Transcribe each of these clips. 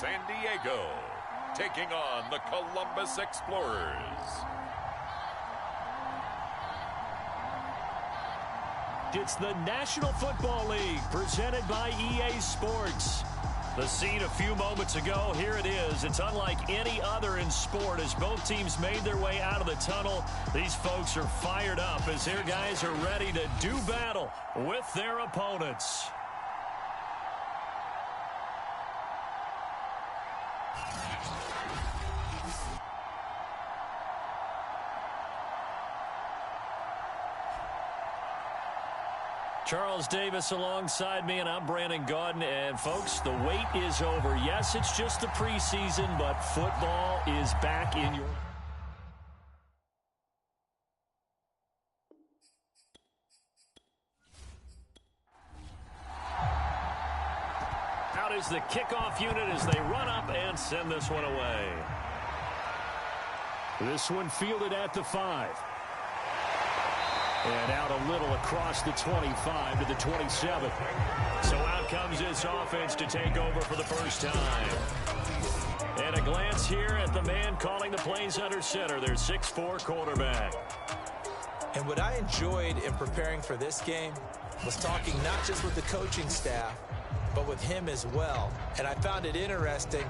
San Diego, taking on the Columbus Explorers. It's the National Football League presented by EA Sports. The scene a few moments ago, here it is. It's unlike any other in sport as both teams made their way out of the tunnel. These folks are fired up as their guys are ready to do battle with their opponents. Charles Davis alongside me, and I'm Brandon Gaudin. And, folks, the wait is over. Yes, it's just the preseason, but football is back in your... Out is the kickoff unit as they run up and send this one away. This one fielded at the 5. And out a little across the 25 to the 27. So out comes this offense to take over for the first time. And a glance here at the man calling the plays under center, their 6'4" quarterback. And what I enjoyed in preparing for this game was talking not just with the coaching staff, but with him as well. And I found it interesting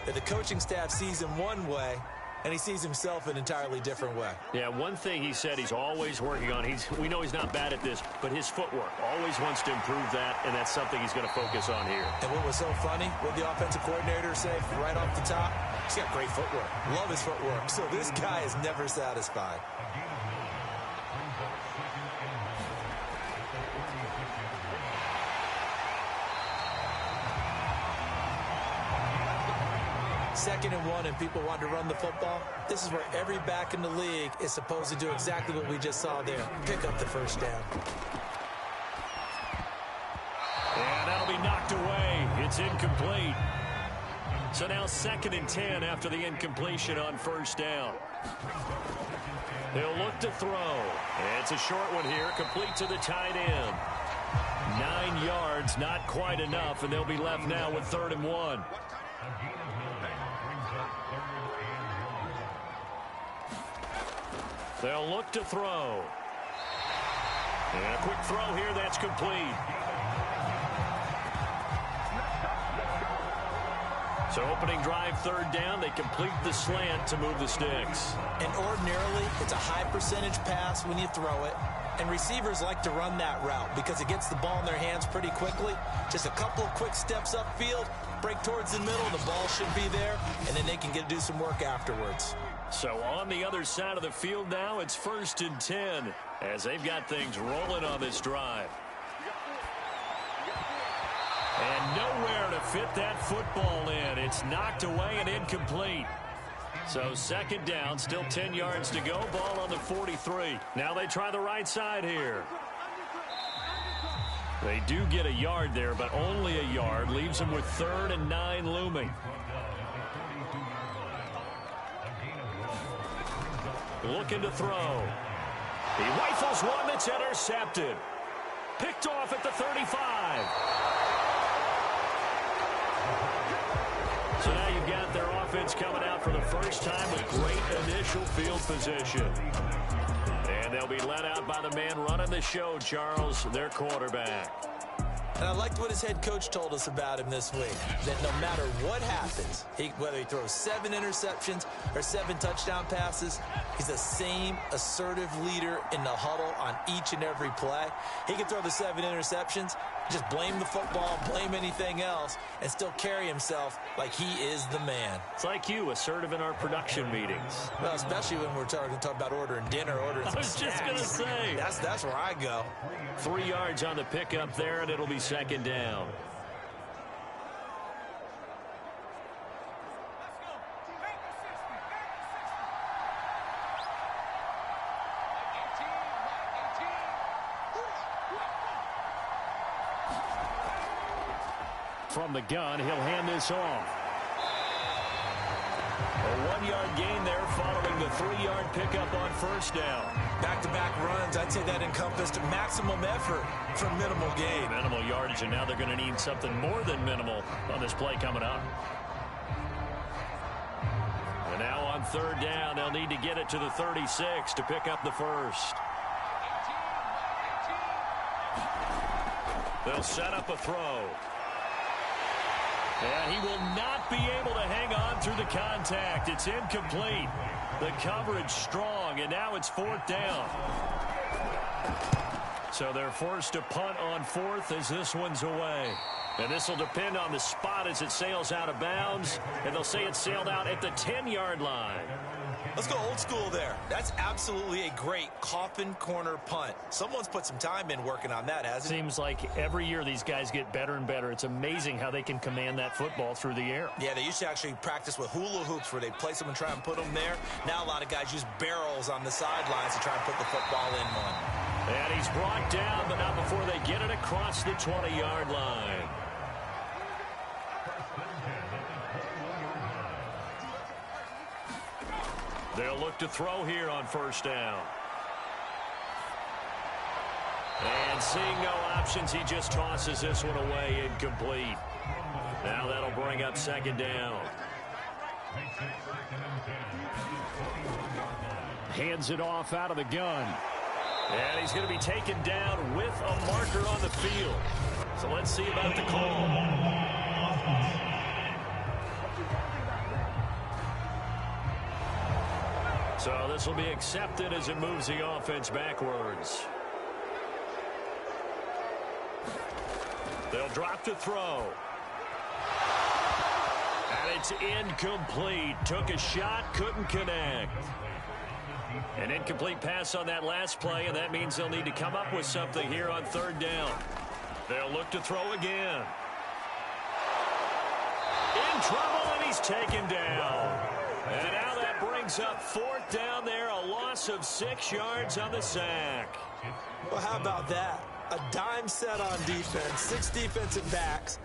that the coaching staff sees him one way, and he sees himself an entirely different way. Yeah, one thing he said he's always working on. We know he's not bad at this, but his footwork. Always wants to improve that, and that's something he's going to focus on here. And what was so funny, what the offensive coordinator said right off the top, he's got great footwork. Love his footwork. So this guy is never satisfied. Second and 1, and people want to run the football. This is where every back in the league is supposed to do exactly what we just saw there. Pick up the first down. And that'll be knocked away. It's incomplete. So now 2nd and 10 after the incompletion on first down. They'll look to throw. It's a short one here, complete to the tight end. 9 yards, not quite enough, and they'll be left now with 3rd and 1. They'll look to throw. And a quick throw here, that's complete. So opening drive, 3rd down, they complete the slant to move the sticks. And ordinarily, it's a high percentage pass when you throw it. And receivers like to run that route because it gets the ball in their hands pretty quickly. Just a couple of quick steps upfield, break towards the middle, the ball should be there, and then they can do some work afterwards. So on the other side of the field now, it's 1st and 10 as they've got things rolling on this drive. And nowhere to fit that football in. It's knocked away and incomplete. So 2nd down, still 10 yards to go. Ball on the 43. Now they try the right side here. They do get a yard there, but only a yard. Leaves them with 3rd and 9 looming. Looking to throw. He rifles one that's intercepted. Picked off at the 35. So now you've got their offense coming out for the first time with great initial field position. And they'll be led out by the man running the show, Charles, their quarterback. And I liked what his head coach told us about him this week, that no matter what happens, whether he throws 7 interceptions or 7 touchdown passes, he's the same assertive leader in the huddle on each and every play. He can throw the 7 interceptions, just blame the football, blame anything else, and still carry himself like he is the man. It's like you, assertive in our production meetings. Well, especially when we're talking about ordering dinner, ordering some snacks. I was just going to say. That's where I go. 3 yards on the pickup there, and it'll be 2nd down. From the gun, he'll hand this off. A 1-yard gain there following the 3-yard pickup on first down. Back-to-back runs, I'd say that encompassed maximum effort for minimal gain. Minimal yardage, and now they're going to need something more than minimal on this play coming up. And now on third down, they'll need to get it to the 36 to pick up the first. They'll set up a throw. And he will not be able to hang on through the contact. It's incomplete. The coverage strong, and now it's fourth down. So they're forced to punt on fourth as this one's away. And this will depend on the spot as it sails out of bounds. And they'll say it sailed out at the 10-yard line. Let's go old school there. That's absolutely a great coffin corner punt. Someone's put some time in working on that, hasn't it? Seems like every year these guys get better and better. It's amazing how they can command that football through the air. Yeah, they used to actually practice with hula hoops where they place them and try and put them there. Now a lot of guys use barrels on the sidelines to try and put the football in one. And he's brought down, but not before they get it across the 20-yard line. They'll look to throw here on first down. And seeing no options, he just tosses this one away, incomplete. Now that'll bring up second down. Hands it off out of the gun. And he's going to be taken down with a marker on the field. So let's see about the call. So this will be accepted as it moves the offense backwards. They'll drop to throw. And it's incomplete. Took a shot, couldn't connect. An incomplete pass on that last play, and that means they'll need to come up with something here on third down. They'll look to throw again. In trouble, and he's taken down. And now that brings up fourth down there, a loss of 6 yards on the sack. Well, how about that? A dime set on defense, 6 defensive backs.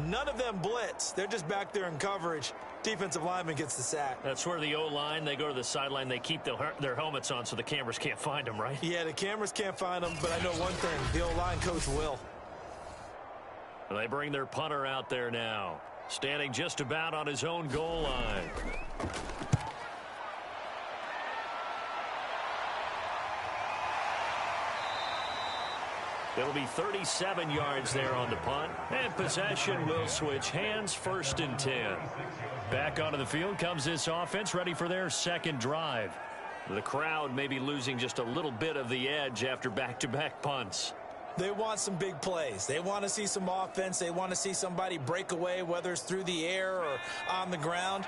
None of them blitz. They're just back there in coverage. Defensive lineman gets the sack. That's where the O-line, they go to the sideline, they keep their helmets on so the cameras can't find them, right? Yeah, the cameras can't find them, but I know one thing. The O-line coach will. They bring their punter out there now, standing just about on his own goal line. It'll be 37 yards there on the punt, and possession will switch hands, 1st and 10. Back onto the field comes this offense, ready for their second drive. The crowd may be losing just a little bit of the edge after back-to-back punts. They want some big plays. They want to see some offense. They want to see somebody break away, whether it's through the air or on the ground.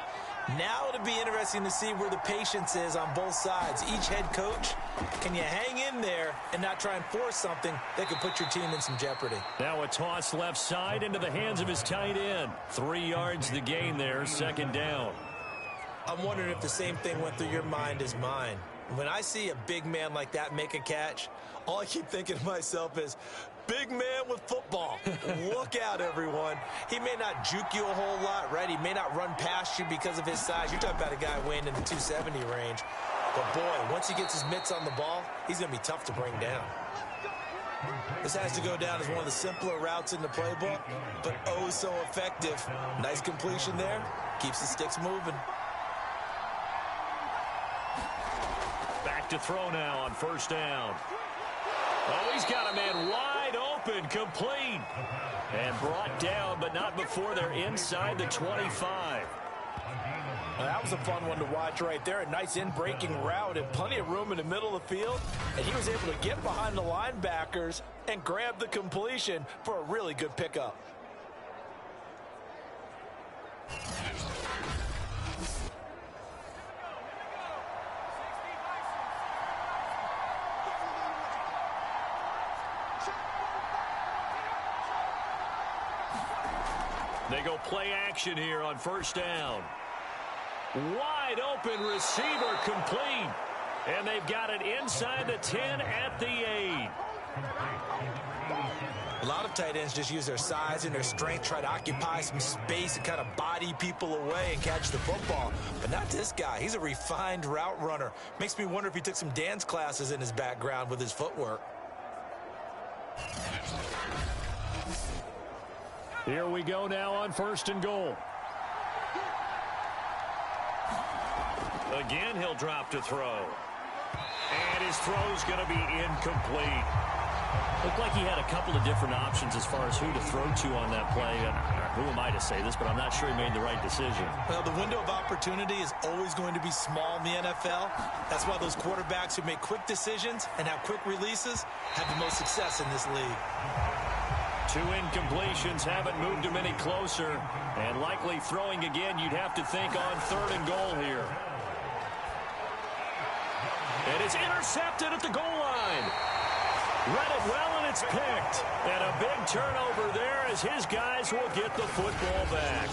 Now it'll be interesting to see where the patience is on both sides. Each head coach, can you hang in there and not try and force something that could put your team in some jeopardy? Now a toss left side into the hands of his tight end. 3 yards the gain there, second down. I'm wondering if the same thing went through your mind as mine. When I see a big man like that make a catch, all I keep thinking to myself is, big man with football. Look out, everyone. He may not juke you a whole lot, right? He may not run past you because of his size. You're talking about a guy weighing in the 270 range. But, boy, once he gets his mitts on the ball, he's going to be tough to bring down. This has to go down as one of the simpler routes in the playbook, but oh so effective. Nice completion there. Keeps the sticks moving. Back to throw now on first down. Oh, he's got a man wide open, complete. And brought down, but not before they're inside the 25. Well, that was a fun one to watch right there. A nice in-breaking route and plenty of room in the middle of the field. And he was able to get behind the linebackers and grab the completion for a really good pickup. They go play action here on first down. Wide open receiver complete. And they've got it inside the 10 at the 8. A lot of tight ends just use their size and their strength, try to occupy some space and kind of body people away and catch the football. But not this guy. He's a refined route runner. Makes me wonder if he took some dance classes in his background with his footwork. Here we go now on first and goal. Again, he'll drop to throw. And his throw's going to be incomplete. Looked like he had a couple of different options as far as who to throw to on that play. Who am I to say this, but I'm not sure he made the right decision. Well, the window of opportunity is always going to be small in the NFL. That's why those quarterbacks who make quick decisions and have quick releases have the most success in this league. 2 incompletions haven't moved him any closer. And likely throwing again, you'd have to think on 3rd and goal here. And it's intercepted at the goal line. Read it well, and it's picked. And a big turnover there as his guys will get the football back.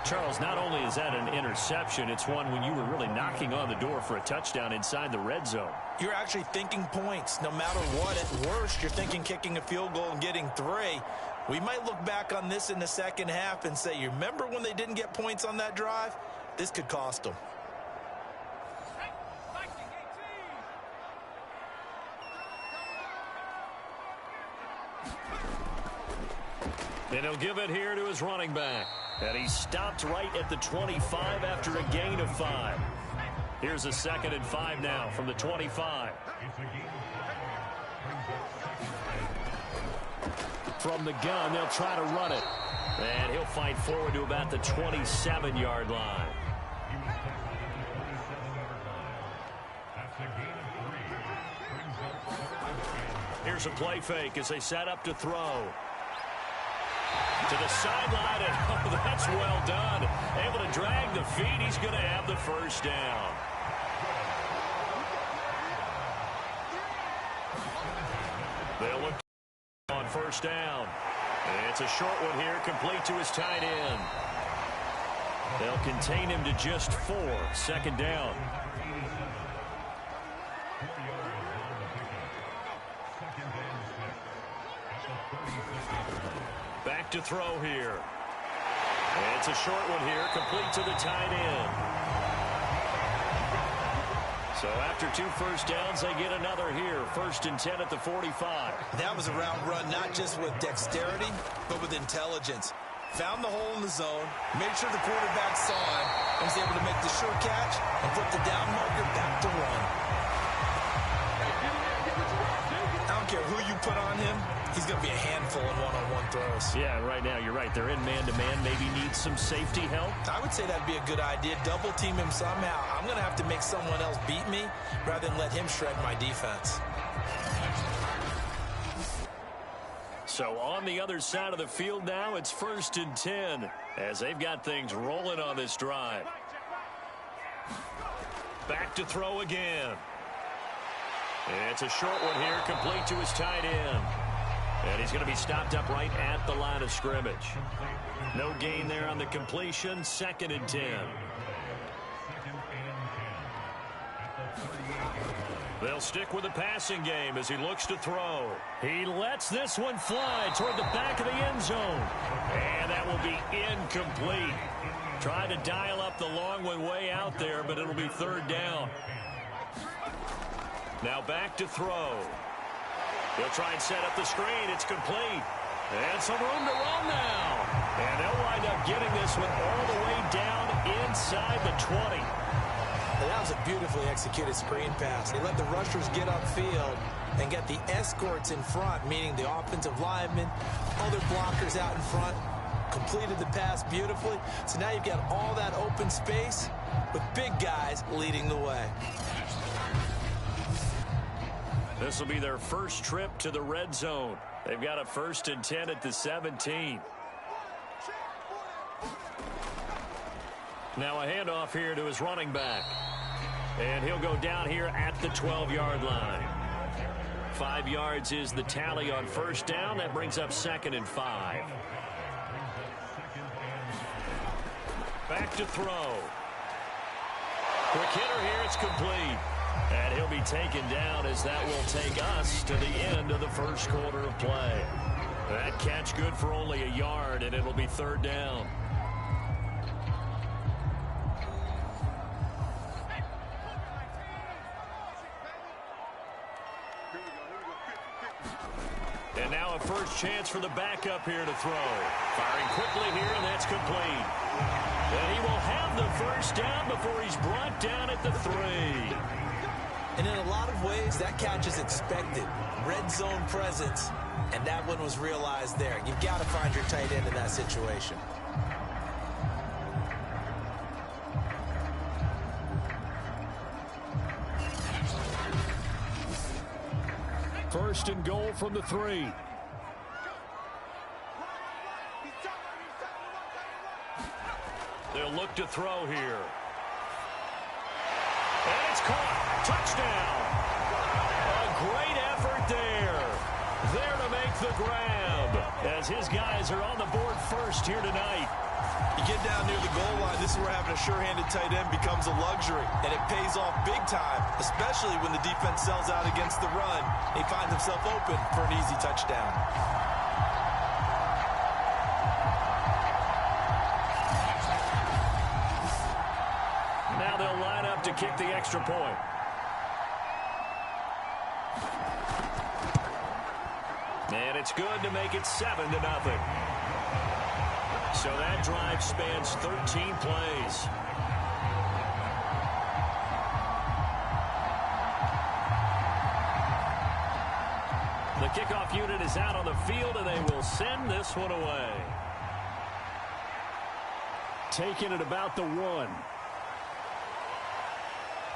Charles, not only is that an interception, it's one when you were really knocking on the door for a touchdown inside the red zone. You're actually thinking points. No matter what, at worst, you're thinking kicking a field goal and getting 3. We might look back on this in the second half and say, you remember when they didn't get points on that drive? This could cost them. And he'll give it here to his running back. And he stopped right at the 25 after a gain of 5. Here's a 2nd and 5 now from the 25. From the gun, they'll try to run it. And he'll fight forward to about the 27-yard line. Here's a play fake as they set up to throw. To the sideline, and oh, that's well done. Able to drag the feet. He's going to have the first down. They'll look on 1st down. It's a short one here, complete to his tight end. They'll contain him to just 4. 2nd down. Back to throw here. It's a short one here, complete to the tight end. So after 2 first downs, they get another here. 1st and 10 at the 45. That was a route run, not just with dexterity, but with intelligence. Found the hole in the zone, made sure the quarterback saw him, and was able to make the sure catch and put the down marker back to run. I don't care who you put on him, he's going to be a handful in one-on-one throws. Yeah, right now you're right. They're in man-to-man. Maybe needs some safety help. I would say that'd be a good idea. Double team him somehow. I'm going to have to make someone else beat me rather than let him shred my defense. So on the other side of the field now, it's 1st and 10 as they've got things rolling on this drive. Back to throw again. It's a short one here, complete to his tight end. And he's going to be stopped up right at the line of scrimmage. No gain there on the completion. 2nd and 10. They'll stick with the passing game as he looks to throw. He lets this one fly toward the back of the end zone. And that will be incomplete. Tried to dial up the long one way out there, but it'll be 3rd down. Now back to throw. They'll try and set up the screen. It's complete. And some room to run now. And they'll wind up getting this one all the way down inside the 20. And that was a beautifully executed screen pass. They let the rushers get upfield and get the escorts in front, meaning the offensive linemen, other blockers out in front, completed the pass beautifully. So now you've got all that open space with big guys leading the way. This will be their first trip to the red zone. They've got a 1st and 10 at the 17. Now a handoff here to his running back. And he'll go down here at the 12-yard line. 5 yards is the tally on 1st down. That brings up 2nd and 5. Back to throw. Quick hitter here. It's complete. And he'll be taken down as that will take us to the end of the 1st quarter of play. That catch good for only a yard, and it'll be 3rd down. And now a first chance for the backup here to throw. Firing quickly here, and that's complete. And he will have the first down before he's brought down at the 3. And in a lot of ways, that catch is expected. Red zone presence, and that one was realized there. You've got to find your tight end in that situation. First and goal from the 3. They'll look to throw here. And it's caught. Touchdown. A great effort there. There to make the grab as his guys are on the board first here tonight. You get down near the goal line, this is where having a sure-handed tight end becomes a luxury, and it pays off big time, especially when the defense sells out against the run. He finds himself open for an easy touchdown. Now they'll line up to kick the extra point. And it's good to make it 7-0. So that drive spans 13 plays. The kickoff unit is out on the field, and they will send this one away. Taking it about the 1.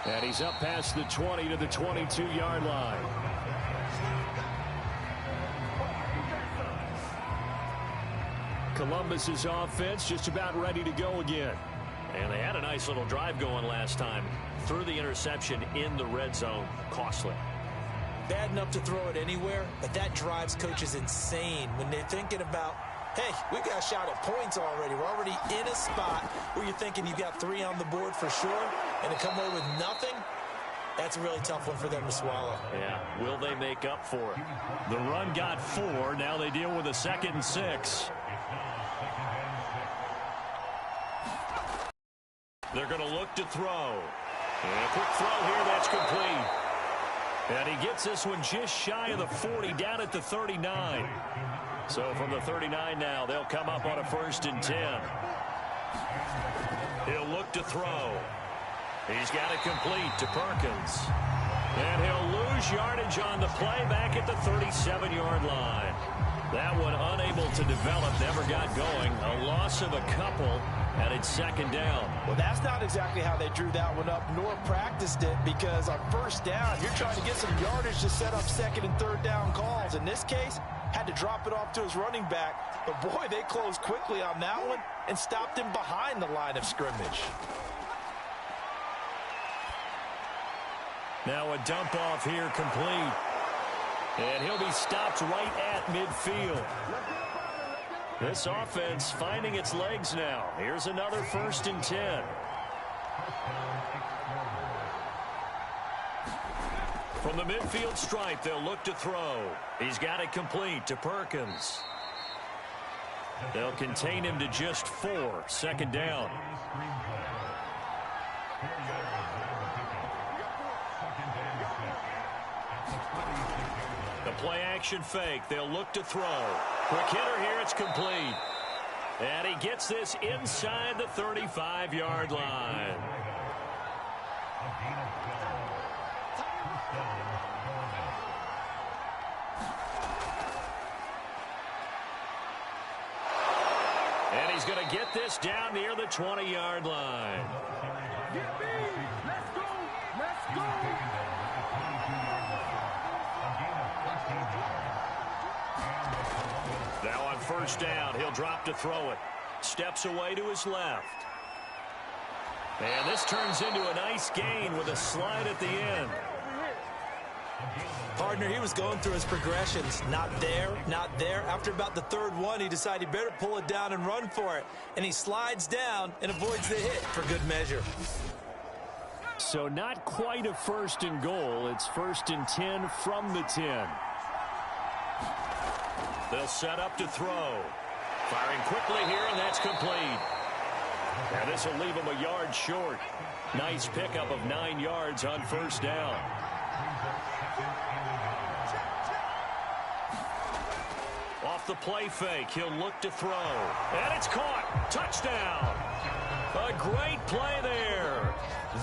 And he's up past the 20 to the 22-yard line. Columbus's offense just about ready to go again. And they had a nice little drive going last time. Threw the interception in the red zone. Costly. Bad enough to throw it anywhere, but that drives coaches insane when they're thinking about, hey, we got a shot at points already. We're already in a spot where you're thinking you got 3 on the board for sure, and to come away with nothing, that's a really tough one for them to swallow. Yeah, will they make up for it? The run got 4. Now they deal with a 2nd and 6. They're going to look to throw. And a quick throw here, that's complete. And he gets this one just shy of the 40, down at the 39. So from the 39 now, they'll come up on a 1st and 10. He'll look to throw. He's got it complete to Perkins. And he'll lose yardage on the play back at the 37-yard line. That one unable to develop, never got going. A loss of a couple, and it's 2nd down. Well, that's not exactly how they drew that one up, nor practiced it, because on 1st down, you're trying to get some yardage to set up 2nd and 3rd down calls. In this case, had to drop it off to his running back. But, boy, they closed quickly on that one and stopped him behind the line of scrimmage. Now a dump off here complete. And he'll be stopped right at midfield. This offense finding its legs now. Here's another 1st and 10. From the midfield stripe, they'll look to throw. He's got it complete to Perkins. They'll contain him to just 4. 2nd down. The play action fake. They'll look to throw. Quick hitter here. It's complete. And he gets this inside the 35-yard line. And he's going to get this down near the 20-yard line. Let's go. Let's go. Now on 1st down, he'll drop to throw it. Steps away to his left. And this turns into a nice gain with a slide at the end. Partner, he was going through his progressions. Not there, not there. After about the 3rd one, he decided he better pull it down and run for it. And he slides down and avoids the hit for good measure. So not quite a 1st and goal. It's 1st and 10 from the 10. They'll set up to throw. Firing quickly here, and that's complete. Now this will leave him a yard short. Nice pickup of 9 yards on 1st down. Off the play fake, he'll look to throw. And it's caught. Touchdown. A great play there.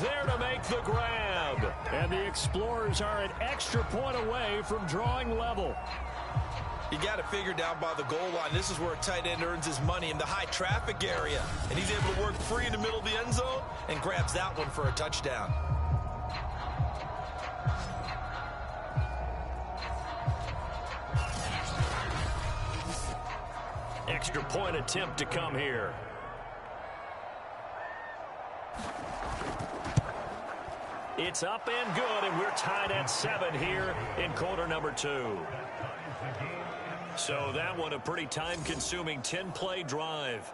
There to make the grab. And the Explorers are an extra point away from drawing level. You got to figure down by the goal line. This is where a tight end earns his money, in the high traffic area. And he's able to work free in the middle of the end zone and grabs that one for a touchdown. Extra point attempt to come here. It's up and good, and we're tied at 7 here in quarter number 2. So that one a pretty time-consuming 10-play drive.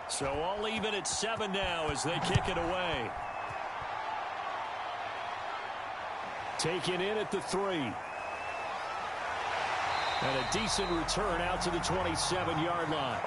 So all even at 7 now as they kick it away. Taken in at the 3. And a decent return out to the 27-yard line.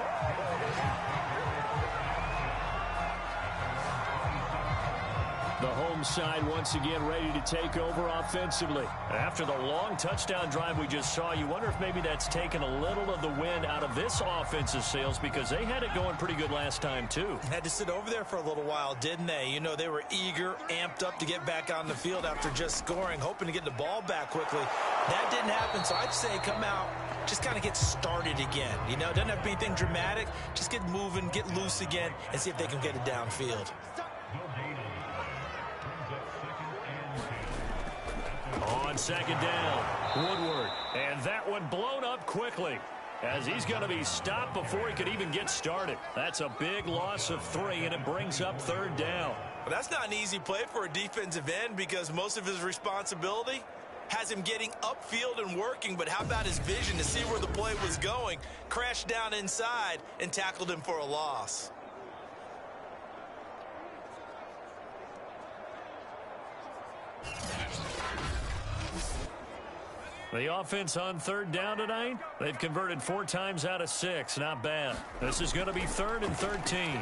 The home side once again ready to take over offensively. After the long touchdown drive we just saw, you wonder if maybe that's taken a little of the wind out of this offensive sails, because they had it going pretty good last time too. Had to sit over there for a little while, didn't they? You know, they were eager, amped up to get back on the field after just scoring, hoping to get the ball back quickly. That didn't happen, so I'd say come out, just kind of get started again. You know, doesn't have to be anything dramatic. Just get moving, get loose again, and see if they can get it downfield. On second down, Woodward. And that one blown up quickly, as he's going to be stopped before he could even get started. That's a big loss of 3, and it brings up third down. Well, that's not an easy play for a defensive end, because most of his responsibility has him getting upfield and working, but how about his vision to see where the play was going, crashed down inside, and tackled him for a loss. The offense on third down tonight, they've converted 4 times out of 6. Not bad. This is going to be 3rd and 13. And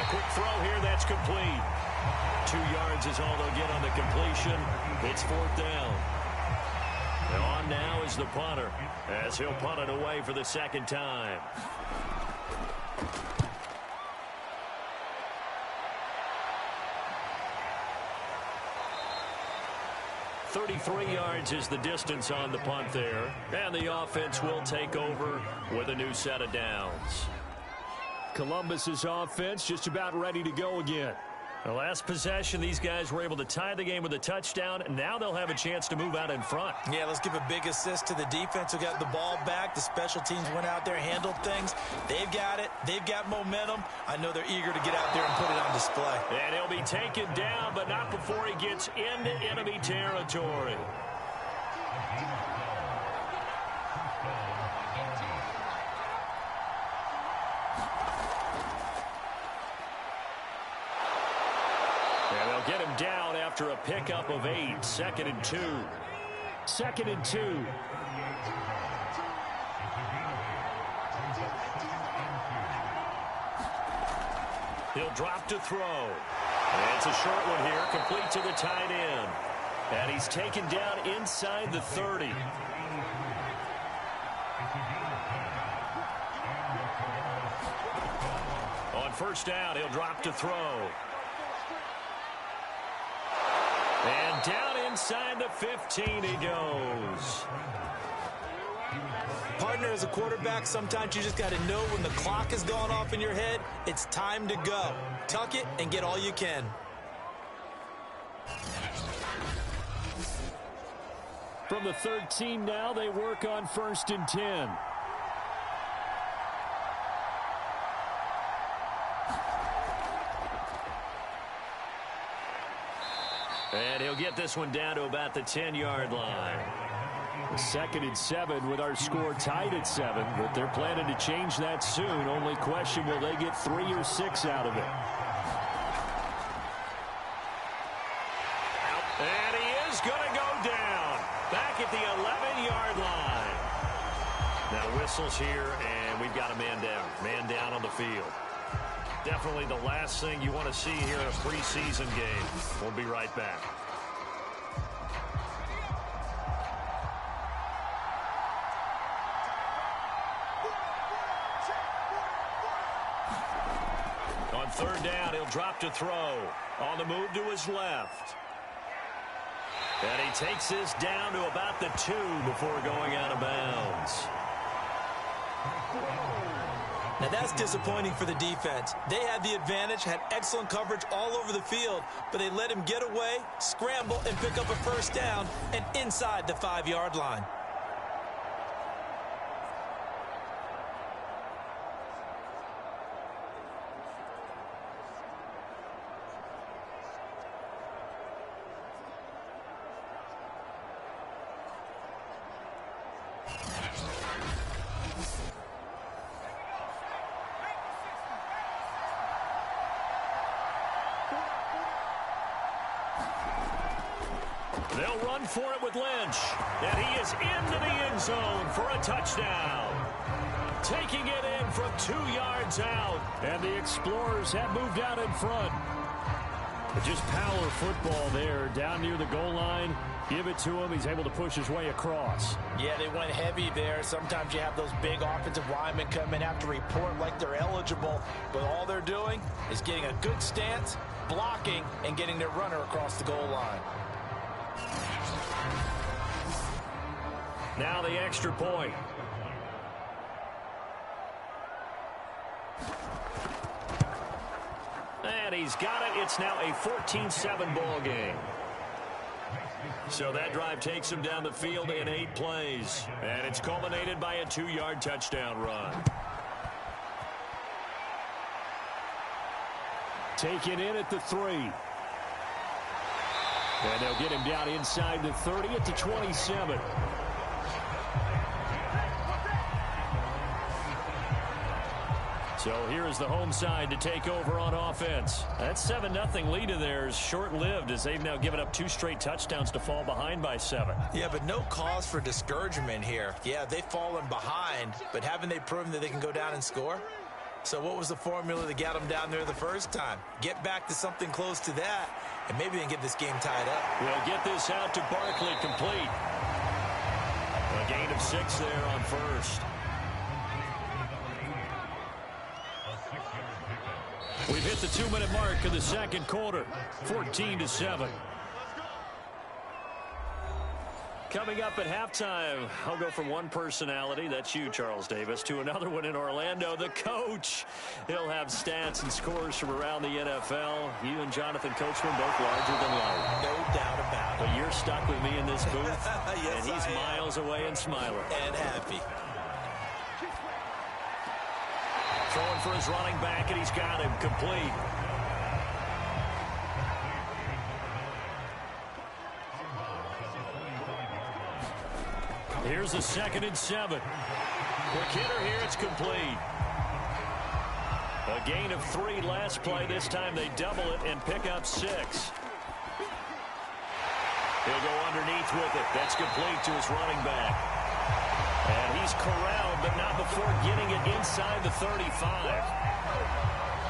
a quick throw here, that's complete. 2 yards is all they'll get on the completion. It's 4th down. And on now is the punter, as he'll punt it away for the 2nd time. 33 yards is the distance on the punt there. And the offense will take over with a new set of downs. Columbus's offense just about ready to go again. The last possession, these guys were able to tie the game with a touchdown. Now they'll have a chance to move out in front. Yeah, let's give a big assist to the defense who got the ball back. The special teams went out there, handled things. They've got it. They've got momentum. I know they're eager to get out there and put it on display. And he'll be taken down, but not before he gets into enemy territory. Get him down after a pickup of 8. 2nd and 2. 2nd and 2. He'll drop to throw. And it's a short one here, complete to the tight end. And he's taken down inside the 30. On first down, he'll drop to throw. And down inside the 15 he goes. Partner, as a quarterback, sometimes you just got to know when the clock has gone off in your head, it's time to go. Tuck it and get all you can. From the 13 now, they work on 1st and 10. And he'll get this one down to about the 10-yard line. 2nd and 7 with our score tied at 7, but they're planning to change that soon. Only question, will they get 3 or 6 out of it? And he is going to go down back at the 11-yard line. Now whistles here, and we've got a man down. Man down on the field. Definitely the last thing you want to see here in a preseason game. We'll be right back. On third down, he'll drop to throw. On the move to his left. And he takes this down to about the 2 before going out of bounds. Now that's disappointing for the defense. They had the advantage, had excellent coverage all over the field, but they let him get away, scramble, and pick up a first down and inside the 5-yard line. They'll run for it with Lynch. And he is into the end zone for a touchdown. Taking it in from 2 yards out. And the Explorers have moved out in front. Just power football there down near the goal line. Give it to him. He's able to push his way across. Yeah, they went heavy there. Sometimes you have those big offensive linemen come in, have to report like they're eligible, but all they're doing is getting a good stance, blocking, and getting their runner across the goal line. Now the extra point. And he's got it. It's now a 14-7 ball game. So that drive takes him down the field in 8 plays. And it's culminated by a 2-yard touchdown run. Taken in at the 3. And they'll get him down inside the 30 at the 27. So here is the home side to take over on offense. That 7-0 lead of theirs short-lived as they've now given up 2 straight touchdowns to fall behind by 7. Yeah, but no cause for discouragement here. Yeah, they've fallen behind, but haven't they proven that they can go down and score? So what was the formula that got them down there the first time? Get back to something close to that, and maybe they can get this game tied up. We'll get this out to Barkley, complete. A gain of 6 there on first. We've hit the 2-minute mark of the second quarter, 14-7. Coming up at halftime, I'll go from one personality, that's you, Charles Davis, to another one in Orlando, the coach. He'll have stats and scores from around the NFL. You and Jonathan Coachman both larger than life. No doubt about it. But you're stuck with me in this booth, yes, and he's miles away and smiling. And happy. Throwing for his running back, and he's got him complete. Here's a 2nd and 7. Quick hitter here, it's complete. A gain of 3 last play. This time they double it and pick up 6. He'll go underneath with it. That's complete to his running back. And he's corralled, but not before getting it inside the 35.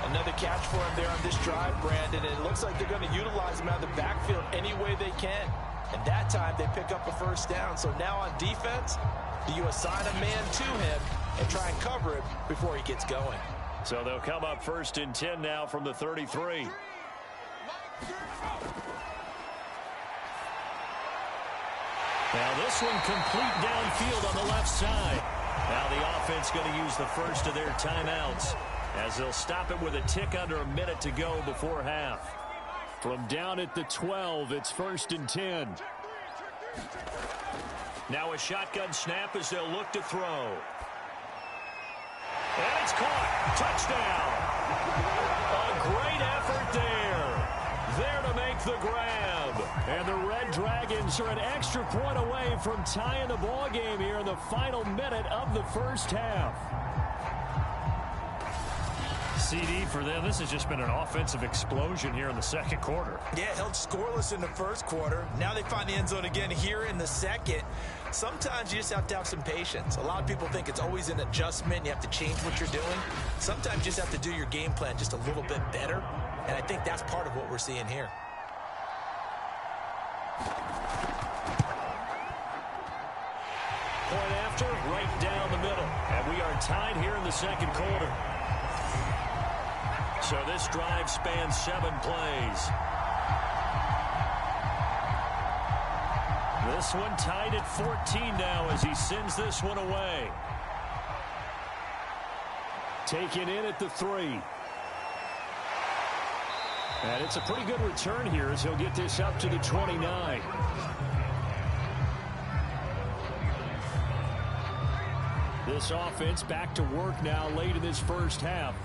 Another catch for him there on this drive, Brandon, and it looks like they're going to utilize him out of the backfield any way they can. And that time they pick up a first down. So now on defense, do you assign a man to him and try and cover him before he gets going? So they'll come up 1st and 10 now from the 33. Now this one complete downfield on the left side. Now the offense going to use the first of their timeouts as they'll stop it with a tick under a minute to go before half. From down at the 12, it's 1st and 10. Now a shotgun snap as they'll look to throw. And it's caught. Touchdown. A great effort there. There to make the grab. And the Red Dragons are an extra point away from tying the ball game here in the final minute of the first half. CD for them, this has just been an offensive explosion here in the second quarter. Yeah, held scoreless in the first quarter. Now they find the end zone again here in the second. Sometimes you just have to have some patience. A lot of people think it's always an adjustment. You have to change what you're doing. Sometimes you just have to do your game plan just a little bit better, and I think that's part of what we're seeing here. Point after, right down the middle. And we are tied here in the second quarter. So this drive spans 7 plays. This one tied at 14 now as he sends this one away. Taken in at the 3. And it's a pretty good return here as he'll get this up to the 29. This offense back to work now late in this first half.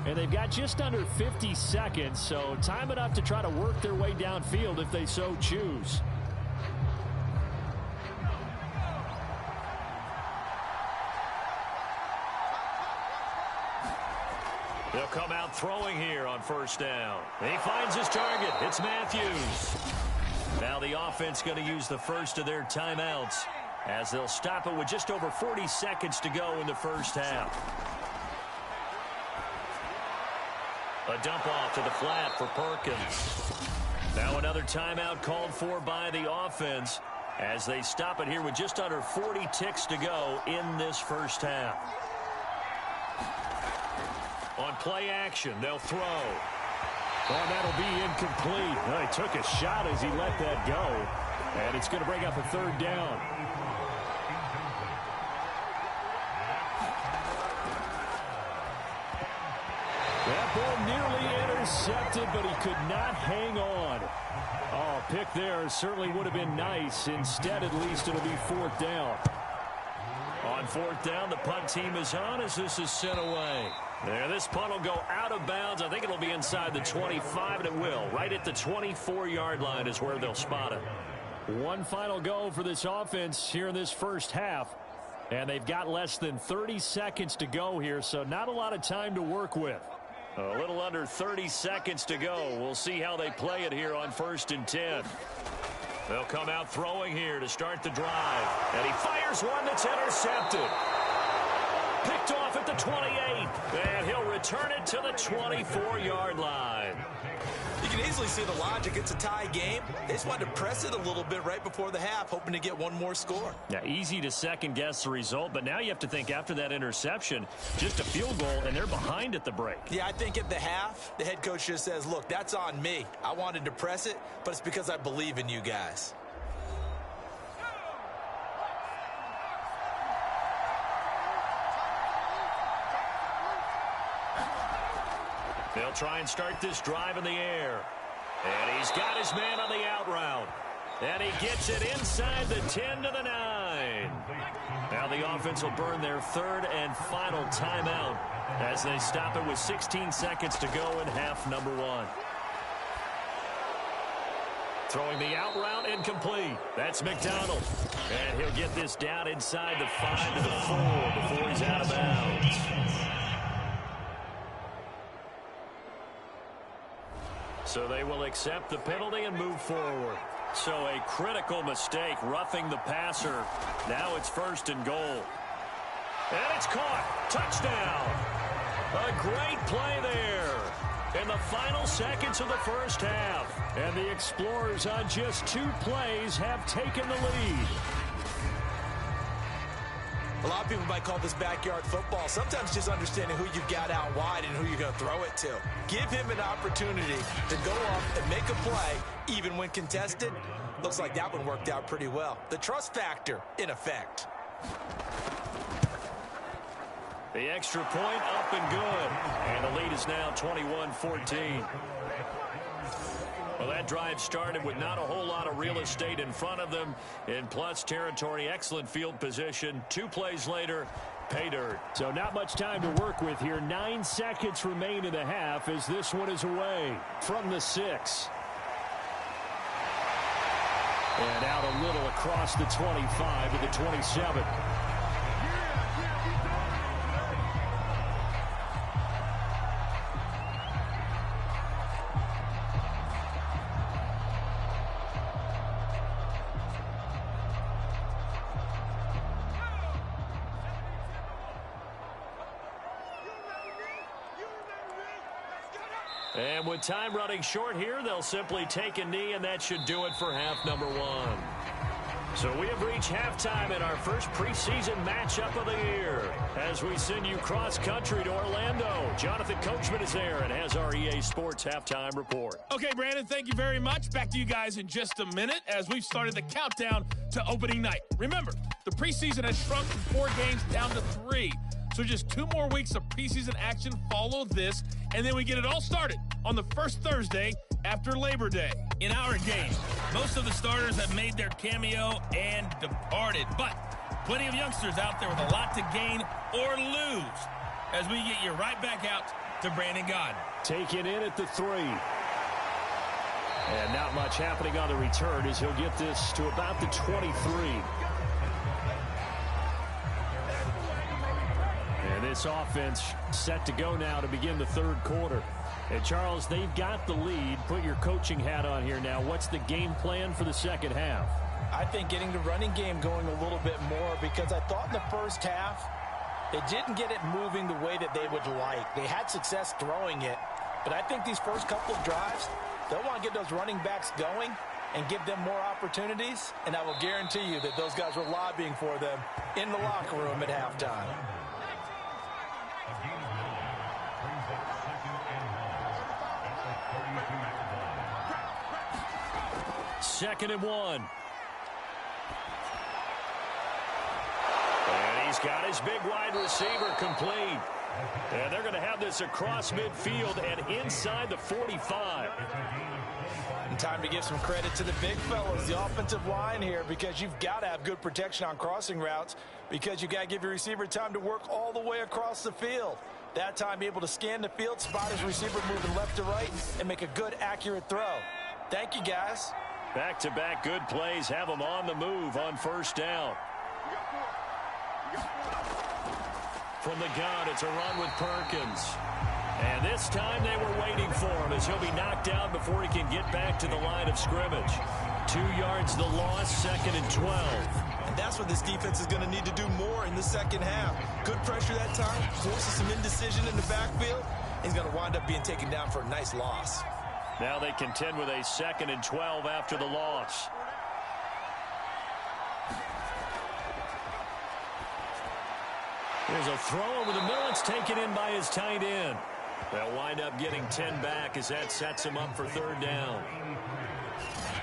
And they've got just under 50 seconds, so time enough to try to work their way downfield if they so choose. They'll come out throwing here on first down. He finds his target. It's Matthews. Now the offense going to use the first of their timeouts as they'll stop it with just over 40 seconds to go in the first half. A dump off to the flat for Perkins. Now another timeout called for by the offense as they stop it here with just under 40 ticks to go in this first half. On play action, they'll throw. Oh, that'll be incomplete. Oh, he took a shot as he let that go. And it's going to bring up a third down. That ball nearly intercepted, but he could not hang on. Oh, pick there certainly would have been nice. Instead, at least it'll be 4th down. On 4th down, the punt team is on as this is sent away. There, this punt will go out of bounds. I think it'll be inside the 25, and it will. Right at the 24-yard line is where they'll spot it. One final go for this offense here in this first half. And they've got less than 30 seconds to go here, so not a lot of time to work with. A little under 30 seconds to go. We'll see how they play it here on 1st and 10. They'll come out throwing here to start the drive. And he fires one that's intercepted. Picked off at the 28. And he'll return it to the 24-yard line. You can easily see the logic. It's a tie game. They just wanted to press it a little bit right before the half, hoping to get one more score. Yeah, easy to second-guess the result, but now you have to think after that interception, just a field goal, and they're behind at the break. Yeah, I think at the half, the head coach just says, look, that's on me. I wanted to press it, but it's because I believe in you guys. They'll try and start this drive in the air. And he's got his man on the out route. And he gets it inside the 10 to the 9. Now the offense will burn their 3rd and final timeout as they stop it with 16 seconds to go in half number 1. Throwing the out route incomplete. That's McDonald. And he'll get this down inside the 5 to the 4 before he's out of bounds. So they will accept the penalty and move forward. So a critical mistake, roughing the passer. Now it's 1st and goal. And it's caught. Touchdown. A great play there in the final seconds of the first half. And the Explorers on just 2 plays have taken the lead. A lot of people might call this backyard football. Sometimes just understanding who you've got out wide and who you're going to throw it to. Give him an opportunity to go up and make a play, even when contested. Looks like that one worked out pretty well. The trust factor in effect. The extra point up and good. And the lead is now 21-14. Well, that drive started with not a whole lot of real estate in front of them. In plus territory, excellent field position. 2 plays later, pay dirt. So not much time to work with here. 9 seconds remain in the half as this one is away from the 6. And out a little across the 25 to the 27. And with time running short here, they'll simply take a knee, and that should do it for half number one. So we have reached halftime in our first preseason matchup of the year as we send you cross-country to Orlando. Jonathan Coachman is there and has our EA Sports halftime report. Okay, Brandon, thank you very much. Back to you guys in just a minute as we've started the countdown to opening night. Remember, the preseason has shrunk from 4 games down to 3. So just 2 more weeks of preseason action follow this, and then we get it all started on the first Thursday after Labor Day. In our game, most of the starters have made their cameo and departed, but plenty of youngsters out there with a lot to gain or lose as we get you right back out to Brandon Gaudin. Taken in at the 3. And not much happening on the return as he'll get this to about the 23. And this offense set to go now to begin the third quarter. And, Charles, they've got the lead. Put your coaching hat on here now. What's the game plan for the second half? I think getting the running game going a little bit more because I thought in the first half they didn't get it moving the way that they would like. They had success throwing it, but I think these first couple of drives, they'll want to get those running backs going and give them more opportunities, and I will guarantee you that those guys were lobbying for them in the locker room at halftime. Second and 1. And he's got his big wide receiver complete. And they're going to have this across midfield and inside the 45. And time to give some credit to the big fellas, the offensive line here, because you've got to have good protection on crossing routes because you've got to give your receiver time to work all the way across the field. That time, be able to scan the field, spot his receiver moving left to right, and make a good, accurate throw. Thank you, guys. Back-to-back good plays have them on the move on first down. From the gun, it's a run with Perkins. And this time they were waiting for him as he'll be knocked down before he can get back to the line of scrimmage. 2 yards the loss, second and 12. And that's what this defense is going to need to do more in the second half. Good pressure that time, forces some indecision in the backfield. He's going to wind up being taken down for a nice loss. Now they contend with a second and 12 after the loss. There's a throw over the middle. It's taken in by his tight end. They'll wind up getting 10 back as that sets him up for third down.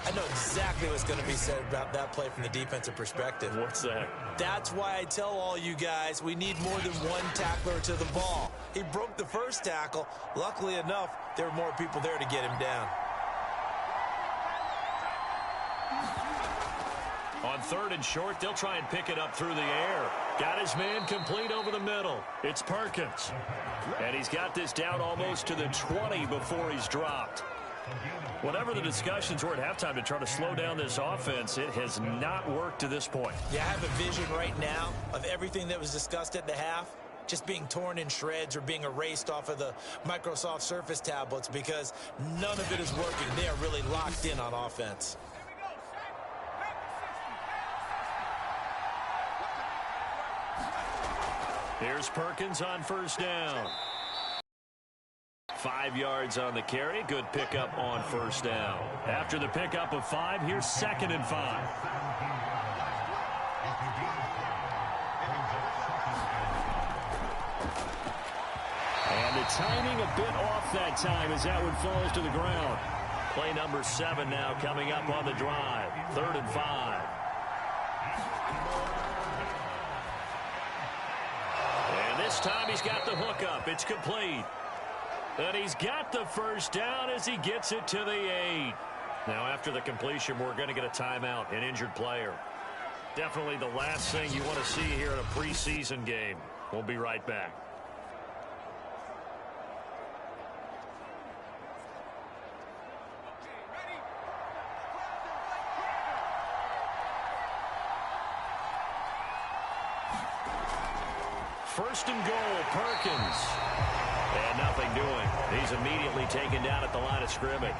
I know exactly what's going to be said about that play from the defensive perspective. What's that? That's why I tell all you guys we need more than one tackler to the ball. He broke the first tackle. Luckily enough, there were more people there to get him down. On third and short, they'll try and pick it up through the air. Got his man complete over the middle. It's Perkins. And he's got this down almost to the 20 before he's dropped. Whatever the discussions were at halftime to try to slow down this offense, it has not worked to this point. Yeah, I have a vision right now of everything that was discussed at the half just being torn in shreds or being erased off of the Microsoft Surface tablets because none of it is working. They are really locked in on offense. Here's Perkins on first down. 5 yards on the carry. Good pickup on first down. After the pickup of 5, here's second and 5. And the timing a bit off that time as that one falls to the ground. Play number 7 now coming up on the drive. Third and 5. And this time he's got the hook up. It's complete. And he's got the first down as he gets it to the 8. Now after the completion, we're going to get a timeout, an injured player. Definitely the last thing you want to see here in a preseason game. We'll be right back. First and goal, Perkins. And nothing doing. He's immediately taken down at the line of scrimmage.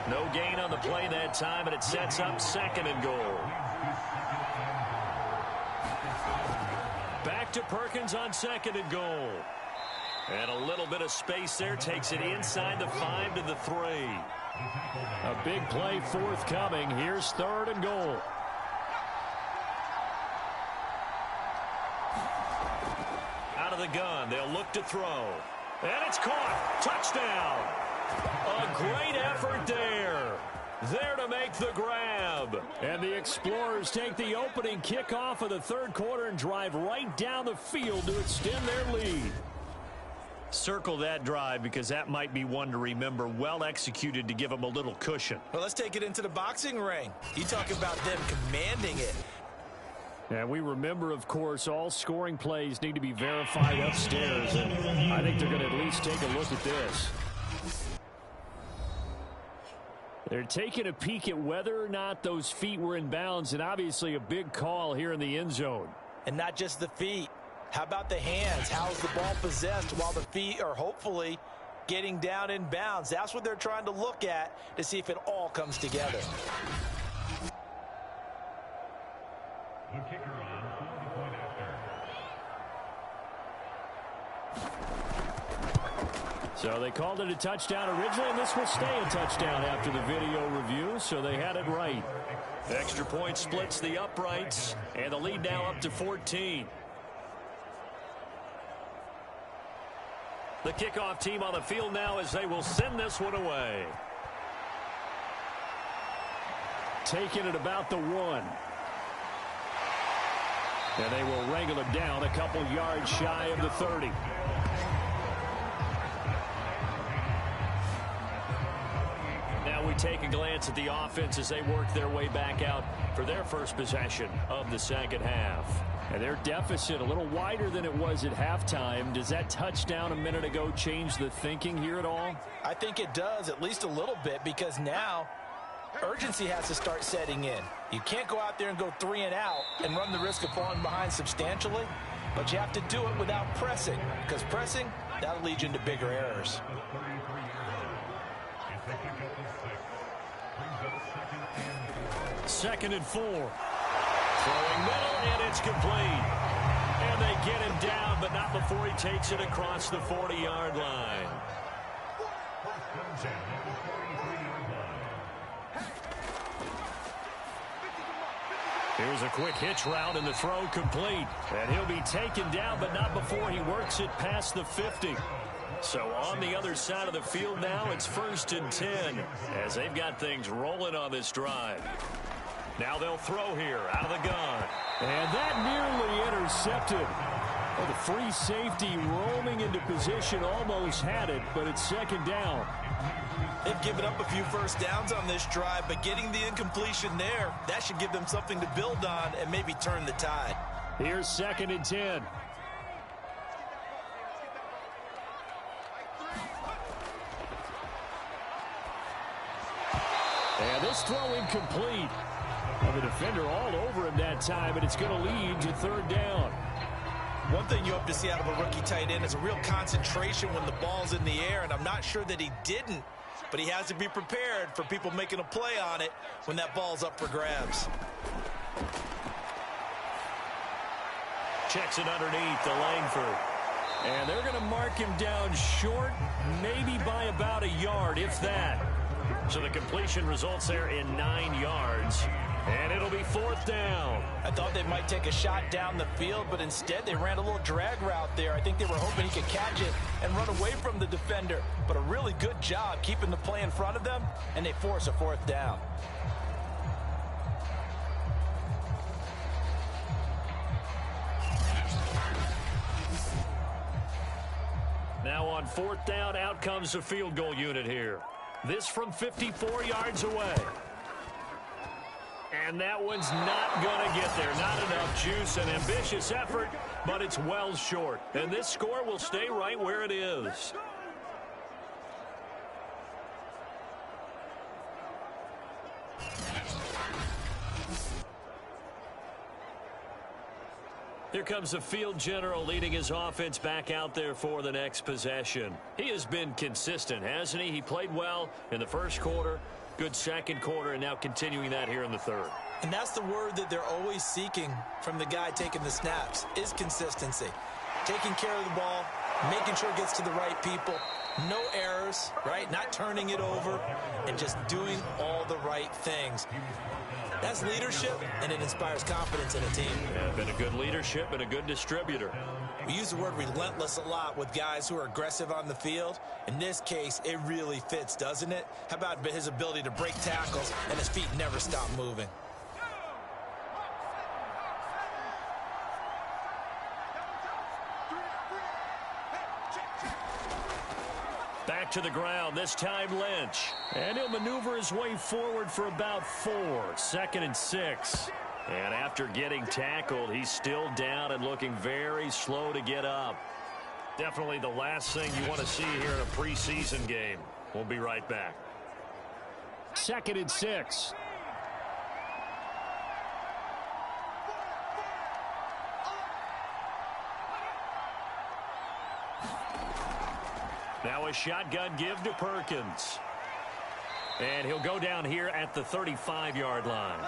No gain on the play that time, and it sets up second and goal. Back to Perkins on second and goal. And a little bit of space there takes it inside the 5 to the 3. A big play forthcoming. Here's 3rd and goal. Out of the gun, they'll look to throw. And it's caught. Touchdown. A great effort there. There to make the grab. And the Explorers take the opening kickoff of the 3rd quarter and drive right down the field to extend their lead. Circle that drive because that might be one to remember. Well executed to give them a little cushion. Well, let's take it into the boxing ring. You talk about them commanding it. And we remember, of course, all scoring plays need to be verified upstairs. And I think they're going to at least take a look at this. They're taking a peek at whether or not those feet were in bounds, and obviously a big call here in the end zone. And not just the feet. How about the hands? How's the ball possessed while the feet are hopefully getting down in bounds? That's what they're trying to look at to see if it all comes together. The kicker on the point after. So they called it a touchdown originally, and this will stay a touchdown after the video review, so they had it right. Extra point splits the uprights, and the lead now up to 14. The kickoff team on the field now as they will send this one away. Taking it about the 1. And they will wrangle him down a couple yards shy of the 30. Now we take a glance at the offense as they work their way back out for their first possession of the second half. And their deficit a little wider than it was at halftime. Does that touchdown a minute ago change the thinking here at all? I think it does, at least a little bit, because now urgency has to start setting in. You can't go out there and go 3 and out and run the risk of falling behind substantially, but you have to do it without pressing, because pressing, that'll lead you into bigger errors. 2nd and 4. Throwing middle, and it's complete. And they get him down, but not before he takes it across the 40-yard line. Here's a quick hitch route, and the throw complete. And he'll be taken down, but not before he works it past the 50. So on the other side of the field now, it's 1st and 10 as they've got things rolling on this drive. Now they'll throw here out of the gun. And that nearly intercepted. Oh, the free safety roaming into position almost had it, but it's 2nd down. They've given up a few first downs on this drive, but getting the incompletion there, that should give them something to build on and maybe turn the tide. Here's 2nd and 10. And this throw incomplete. Well, the defender all over him that time, but it's going to lead to 3rd down. One thing you hope to see out of a rookie tight end is a real concentration when the ball's in the air, and I'm not sure that he didn't, but he has to be prepared for people making a play on it when that ball's up for grabs. Checks it underneath to Langford. And they're going to mark him down short, maybe by about a yard, if that. So the completion results there in 9 yards. And it'll be 4th down. I thought they might take a shot down the field, but instead they ran a little drag route there. I think they were hoping he could catch it and run away from the defender. But a really good job keeping the play in front of them, and they force a 4th down. Now on 4th down, out comes the field goal unit here. This from 54 yards away. And that one's not going to get there. Not enough juice. An ambitious effort, but it's well short. And this score will stay right where it is. Here comes the field general leading his offense back out there for the next possession. He has been consistent, hasn't he? He played well in the 1st quarter, good 2nd quarter, and now continuing that here in the 3rd. And that's the word that they're always seeking from the guy taking the snaps, is consistency. Taking care of the ball, making sure it gets to the right people. No errors, right? Not turning it over and just doing all the right things. That's leadership, and it inspires confidence in a team. Yeah, been a good leadership and a good distributor. We use the word relentless a lot with guys who are aggressive on the field. In this case, it really fits, doesn't it? How about his ability to break tackles and his feet never stop moving? Back to the ground, this time Lynch. And he'll maneuver his way forward for about 4. 2nd and 6. And after getting tackled, he's still down and looking very slow to get up. Definitely the last thing you want to see here in a preseason game. We'll be right back. 2nd and 6. Now a shotgun give to Perkins. And he'll go down here at the 35-yard line.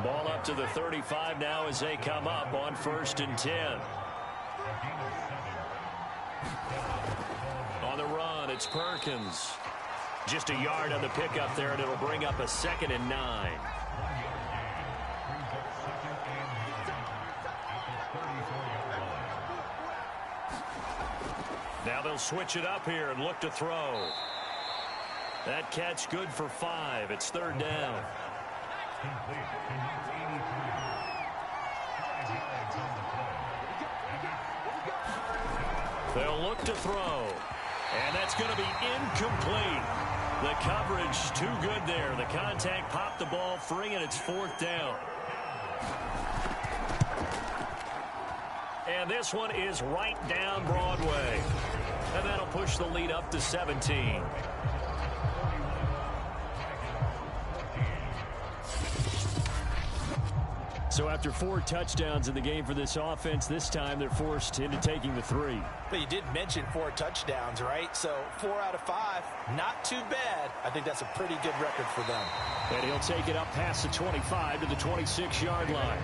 Ball up to the 35 now as they come up on 1st and 10. On the run, it's Perkins. Just a yard on the pickup there, and it'll bring up a 2nd and 9. Now they'll switch it up here and look to throw. That catch good for 5. It's 3rd down. They'll look to throw. And that's going to be incomplete. The coverage too good there. The contact popped the ball free, and it's 4th down. And this one is right down Broadway. And that'll push the lead up to 17. So after 4 touchdowns in the game for this offense, this time they're forced into taking the 3. But you did mention 4 touchdowns, right? So 4 out of 5, not too bad. I think that's a pretty good record for them. And he'll take it up past the 25 to the 26-yard line.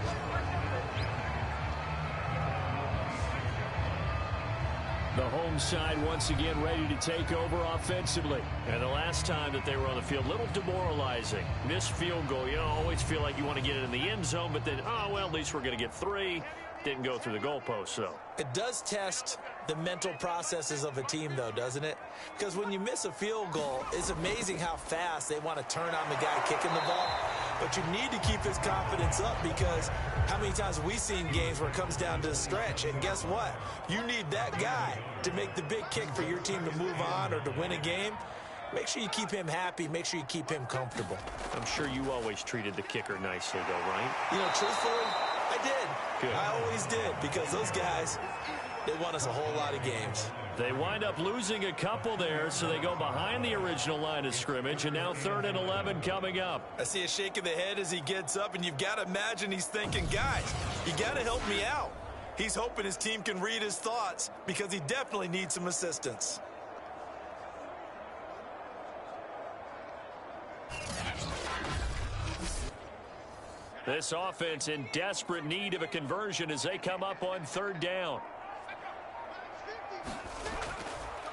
The home side once again ready to take over offensively. And the last time that they were on the field, a little demoralizing. Missed field goal. You always feel like you want to get it in the end zone, but then, oh, well, at least we're going to get 3. Didn't go through the goalpost, though. It does test the mental processes of a team, though, doesn't it? Because when you miss a field goal, it's amazing how fast they want to turn on the guy kicking the ball. But you need to keep his confidence up, because how many times have we seen games where it comes down to the stretch? And guess what? You need that guy to make the big kick for your team to move on or to win a game. Make sure you keep him happy. Make sure you keep him comfortable. I'm sure you always treated the kicker nicely, though, right? You know, truthfully, I did. Good. I always did, because those guys, they won us a whole lot of games. They wind up losing a couple there, so they go behind the original line of scrimmage, and now 3rd and 11 coming up. I see a shake of the head as he gets up, and you've got to imagine he's thinking, guys, you got to help me out. He's hoping his team can read his thoughts, because he definitely needs some assistance. This offense in desperate need of a conversion as they come up on 3rd down.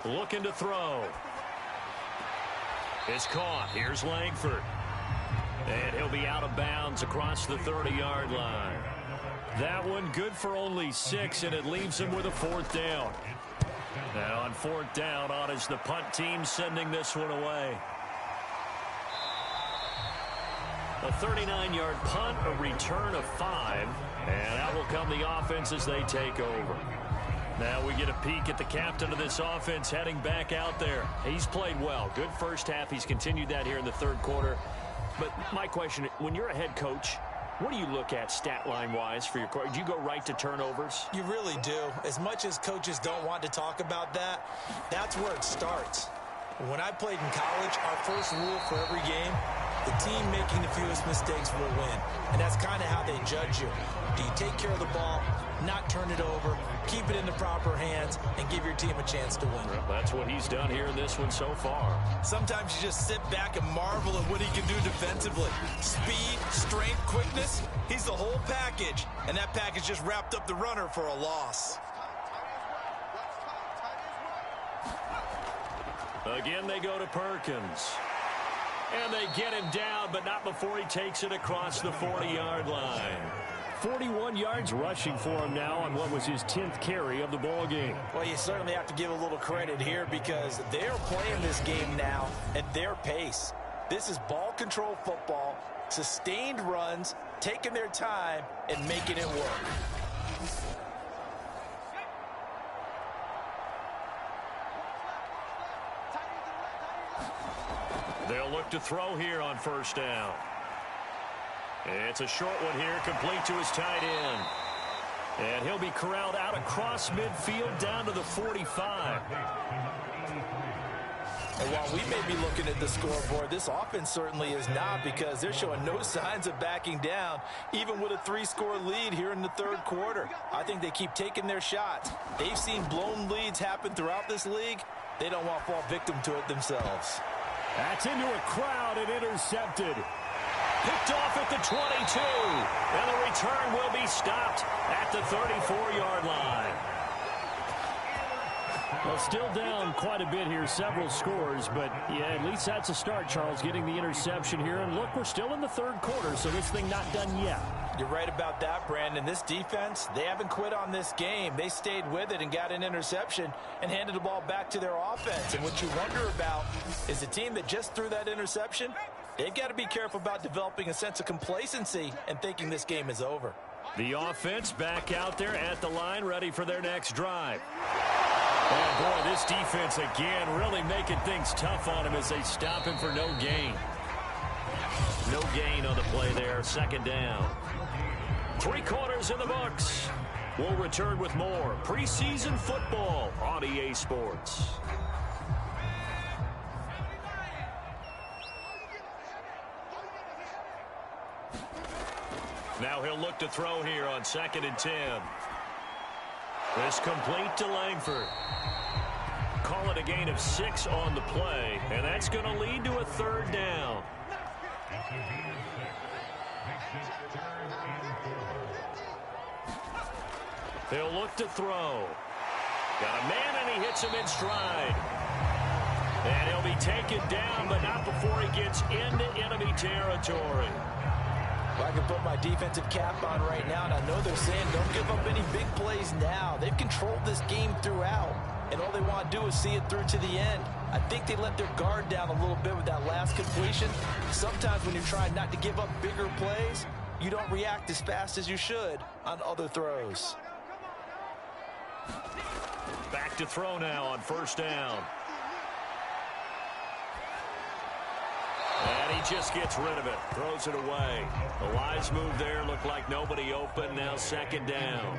Looking to throw. It's caught. Here's Langford. And he'll be out of bounds across the 30-yard line. That one good for only 6, and it leaves him with a 4th down. Now on 4th down, on is the punt team sending this one away. A 39-yard punt, a return of 5, and out will come the offense as they take over. Now we get a peek at the captain of this offense heading back out there. He's played well. Good first half. He's continued that here in the 3rd quarter. But my question, when you're a head coach, what do you look at stat line-wise for your coach? Do you go right to turnovers? You really do. As much as coaches don't want to talk about that, that's where it starts. When I played in college, our first rule for every game, the team making the fewest mistakes will win. And that's kind of how they judge you. Do you take care of the ball, not turn it over, keep it in the proper hands, and give your team a chance to win? Well, that's what he's done here in this one so far. Sometimes you just sit back and marvel at what he can do defensively. Speed, strength, quickness, he's the whole package. And that package just wrapped up the runner for a loss. Again, they go to Perkins. And they get him down, but not before he takes it across the 40-yard line. 41 yards rushing for him now on what was his 10th carry of the ball game. Well, you certainly have to give a little credit here because they're playing this game now at their pace. This is ball control football, sustained runs, taking their time, and making it work. They'll look to throw here on first down. It's a short one here, complete to his tight end. And he'll be corralled out across midfield down to the 45. And while we may be looking at the scoreboard, this offense certainly is not because they're showing no signs of backing down, even with a 3-score lead here in the third quarter. I think they keep taking their shots. They've seen blown leads happen throughout this league. They don't want to fall victim to it themselves. That's into a crowd and intercepted. Picked off at the 22. And the return will be stopped at the 34-yard line. Well, still down quite a bit here, several scores, but yeah, at least that's a start, Charles, getting the interception here. And look, we're still in the third quarter, so this thing not done yet. You're right about that, Brandon. This defense, they haven't quit on this game. They stayed with it and got an interception and handed the ball back to their offense. And what you wonder about is the team that just threw that interception, they've got to be careful about developing a sense of complacency and thinking this game is over. The offense back out there at the line, ready for their next drive. And boy, this defense again really making things tough on him as they stop him for no gain. No gain on the play there, second down. 3 quarters in the books. We'll return with more preseason football on EA Sports. Now he'll look to throw here on 2nd and 10. This complete to Langford. Call it a gain of 6 on the play, and that's going to lead to a third down. They'll look to throw. Got a man, and he hits him in stride. And he'll be taken down, but not before he gets into enemy territory. Well, I can put my defensive cap on right now, and I know they're saying don't give up any big plays now. They've controlled this game throughout, and all they want to do is see it through to the end. I think they let their guard down a little bit with that last completion. Sometimes when you're trying not to give up bigger plays, you don't react as fast as you should on other throws. Back to throw now on first down. And he just gets rid of it. Throws it away. The wise move there. Looked like nobody open. Now second down.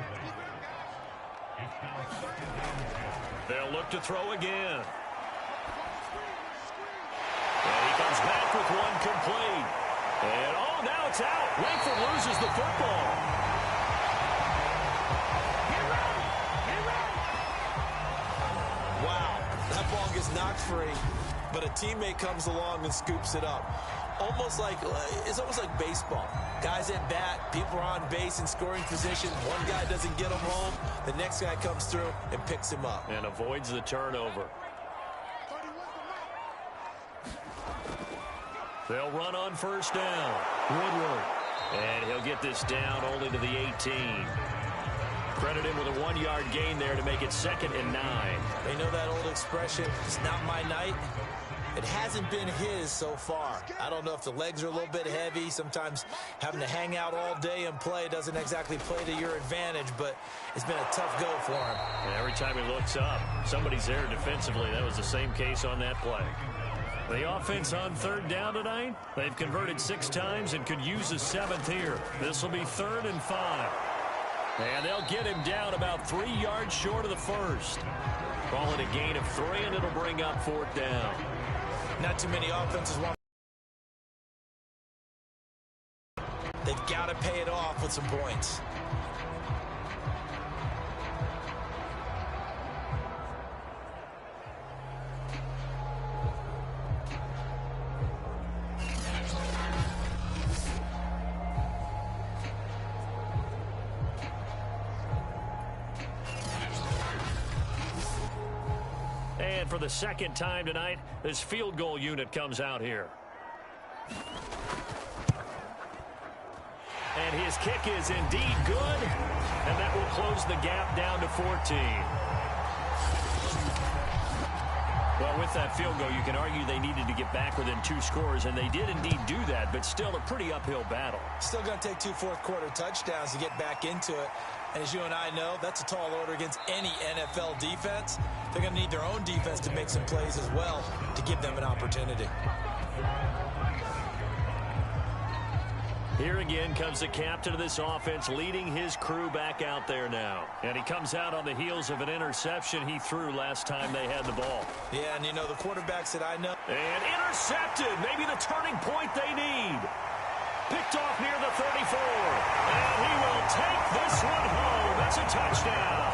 They'll look to throw again. And he comes back with one complete. And oh, now it's out. Langford loses the football. Wow, that ball gets knocked free, but a teammate comes along and scoops it up. It's almost like baseball. Guys at bat, people are on base in scoring position. One guy doesn't get him home. The next guy comes through and picks him up. And avoids the turnover. They'll run on first down. Woodward. And he'll get this down only to the 18. Credit him with a 1-yard gain there to make it 2nd and 9. They know that old expression, it's not my night. It hasn't been his so far. I don't know if the legs are a little bit heavy. Sometimes having to hang out all day and play doesn't exactly play to your advantage, but it's been a tough go for him. And every time he looks up, somebody's there defensively. That was the same case on that play. The offense on third down tonight, they've converted 6 times and could use a 7th here. This will be 3rd and 5. And they'll get him down about 3 yards short of the first. Call it a gain of 3, and it'll bring up 4th down. Not too many offenses want. They've got to pay it off with some points. And for the second time tonight, this field goal unit comes out here. And his kick is indeed good. And that will close the gap down to 14. Well, with that field goal, you can argue they needed to get back within 2 scores, and they did indeed do that, but still a pretty uphill battle. Still going to take 2 fourth-quarter touchdowns to get back into it. And as you and I know, that's a tall order against any NFL defense. They're going to need their own defense to make some plays as well to give them an opportunity. Here again comes the captain of this offense, leading his crew back out there now. And he comes out on the heels of an interception he threw last time they had the ball. Yeah, and you know, the quarterbacks that I know. And intercepted, maybe the turning point they need. Picked off near the 34. And he will take this one home. That's a touchdown.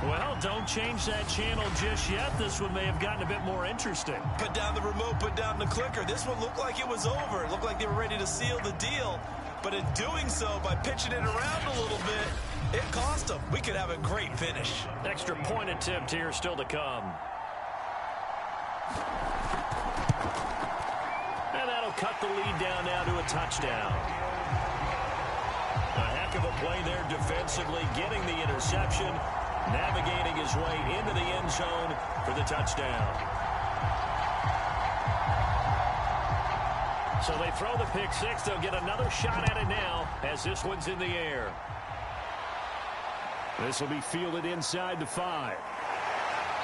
Well, don't change that channel just yet. This one may have gotten a bit more interesting. Put down the remote, put down the clicker. This one looked like it was over. It looked like they were ready to seal the deal. But in doing so, by pitching it around a little bit, it cost them. We could have a great finish. Extra point attempt here still to come. And that'll cut the lead down now to a touchdown. A heck of a play there defensively, getting the interception, navigating his way into the end zone for the touchdown. So they throw the pick six. They'll get another shot at it now as this one's in the air. This will be fielded inside the 5.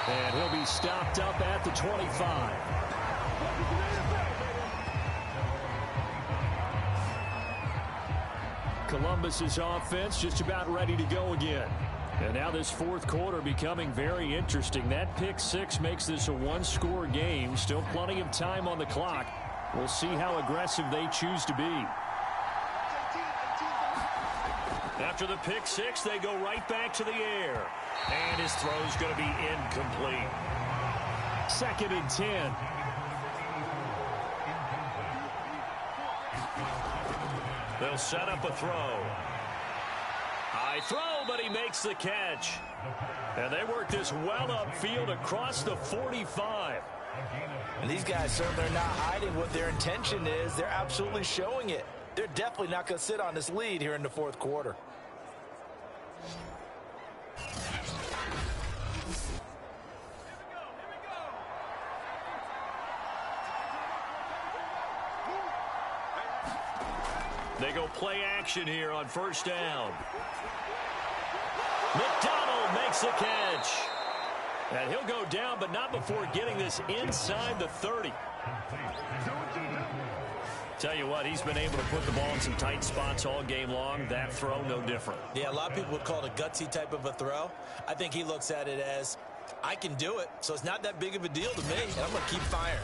And he'll be stopped up at the 25. Columbus's offense just about ready to go again. And now this fourth quarter becoming very interesting. That pick six makes this a 1-score game. Still plenty of time on the clock. We'll see how aggressive they choose to be. After the pick six, they go right back to the air. And his throw's going to be incomplete. 2nd and 10. They'll set up a throw. High throw, but he makes the catch. And they work this well upfield across the 45. And these guys certainly are not hiding what their intention is. They're absolutely showing it. They're definitely not going to sit on this lead here in the fourth quarter. They go play action here on first down. McDonald makes the catch. And he'll go down, but not before getting this inside the 30. Tell you what, he's been able to put the ball in some tight spots all game long. That throw, no different. Yeah, a lot of people would call it a gutsy type of a throw. I think he looks at it as, I can do it, so it's not that big of a deal to me, and I'm going to keep firing.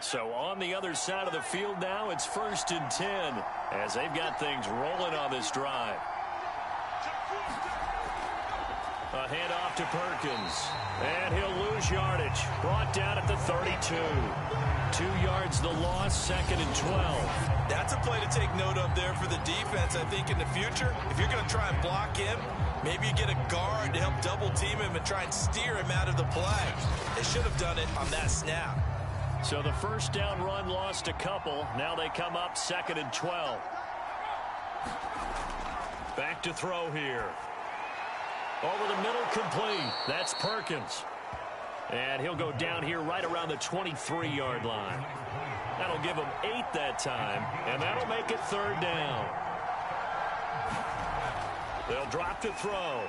So on the other side of the field now, it's 1st and 10 as they've got things rolling on this drive. A handoff to Perkins, and he'll lose yardage. Brought down at the 32. 2 yards the loss, 2nd and 12. That's a play to take note of there for the defense. I think in the future, if you're going to try and block him, maybe you get a guard to help double team him and try and steer him out of the play. They should have done it on that snap. So the first down run lost a couple. Now they come up 2nd and 12. Back to throw here. Over the middle, complete. That's Perkins. And he'll go down here right around the 23-yard line. That'll give him 8 that time, and that'll make it 3rd down. They'll drop to throw.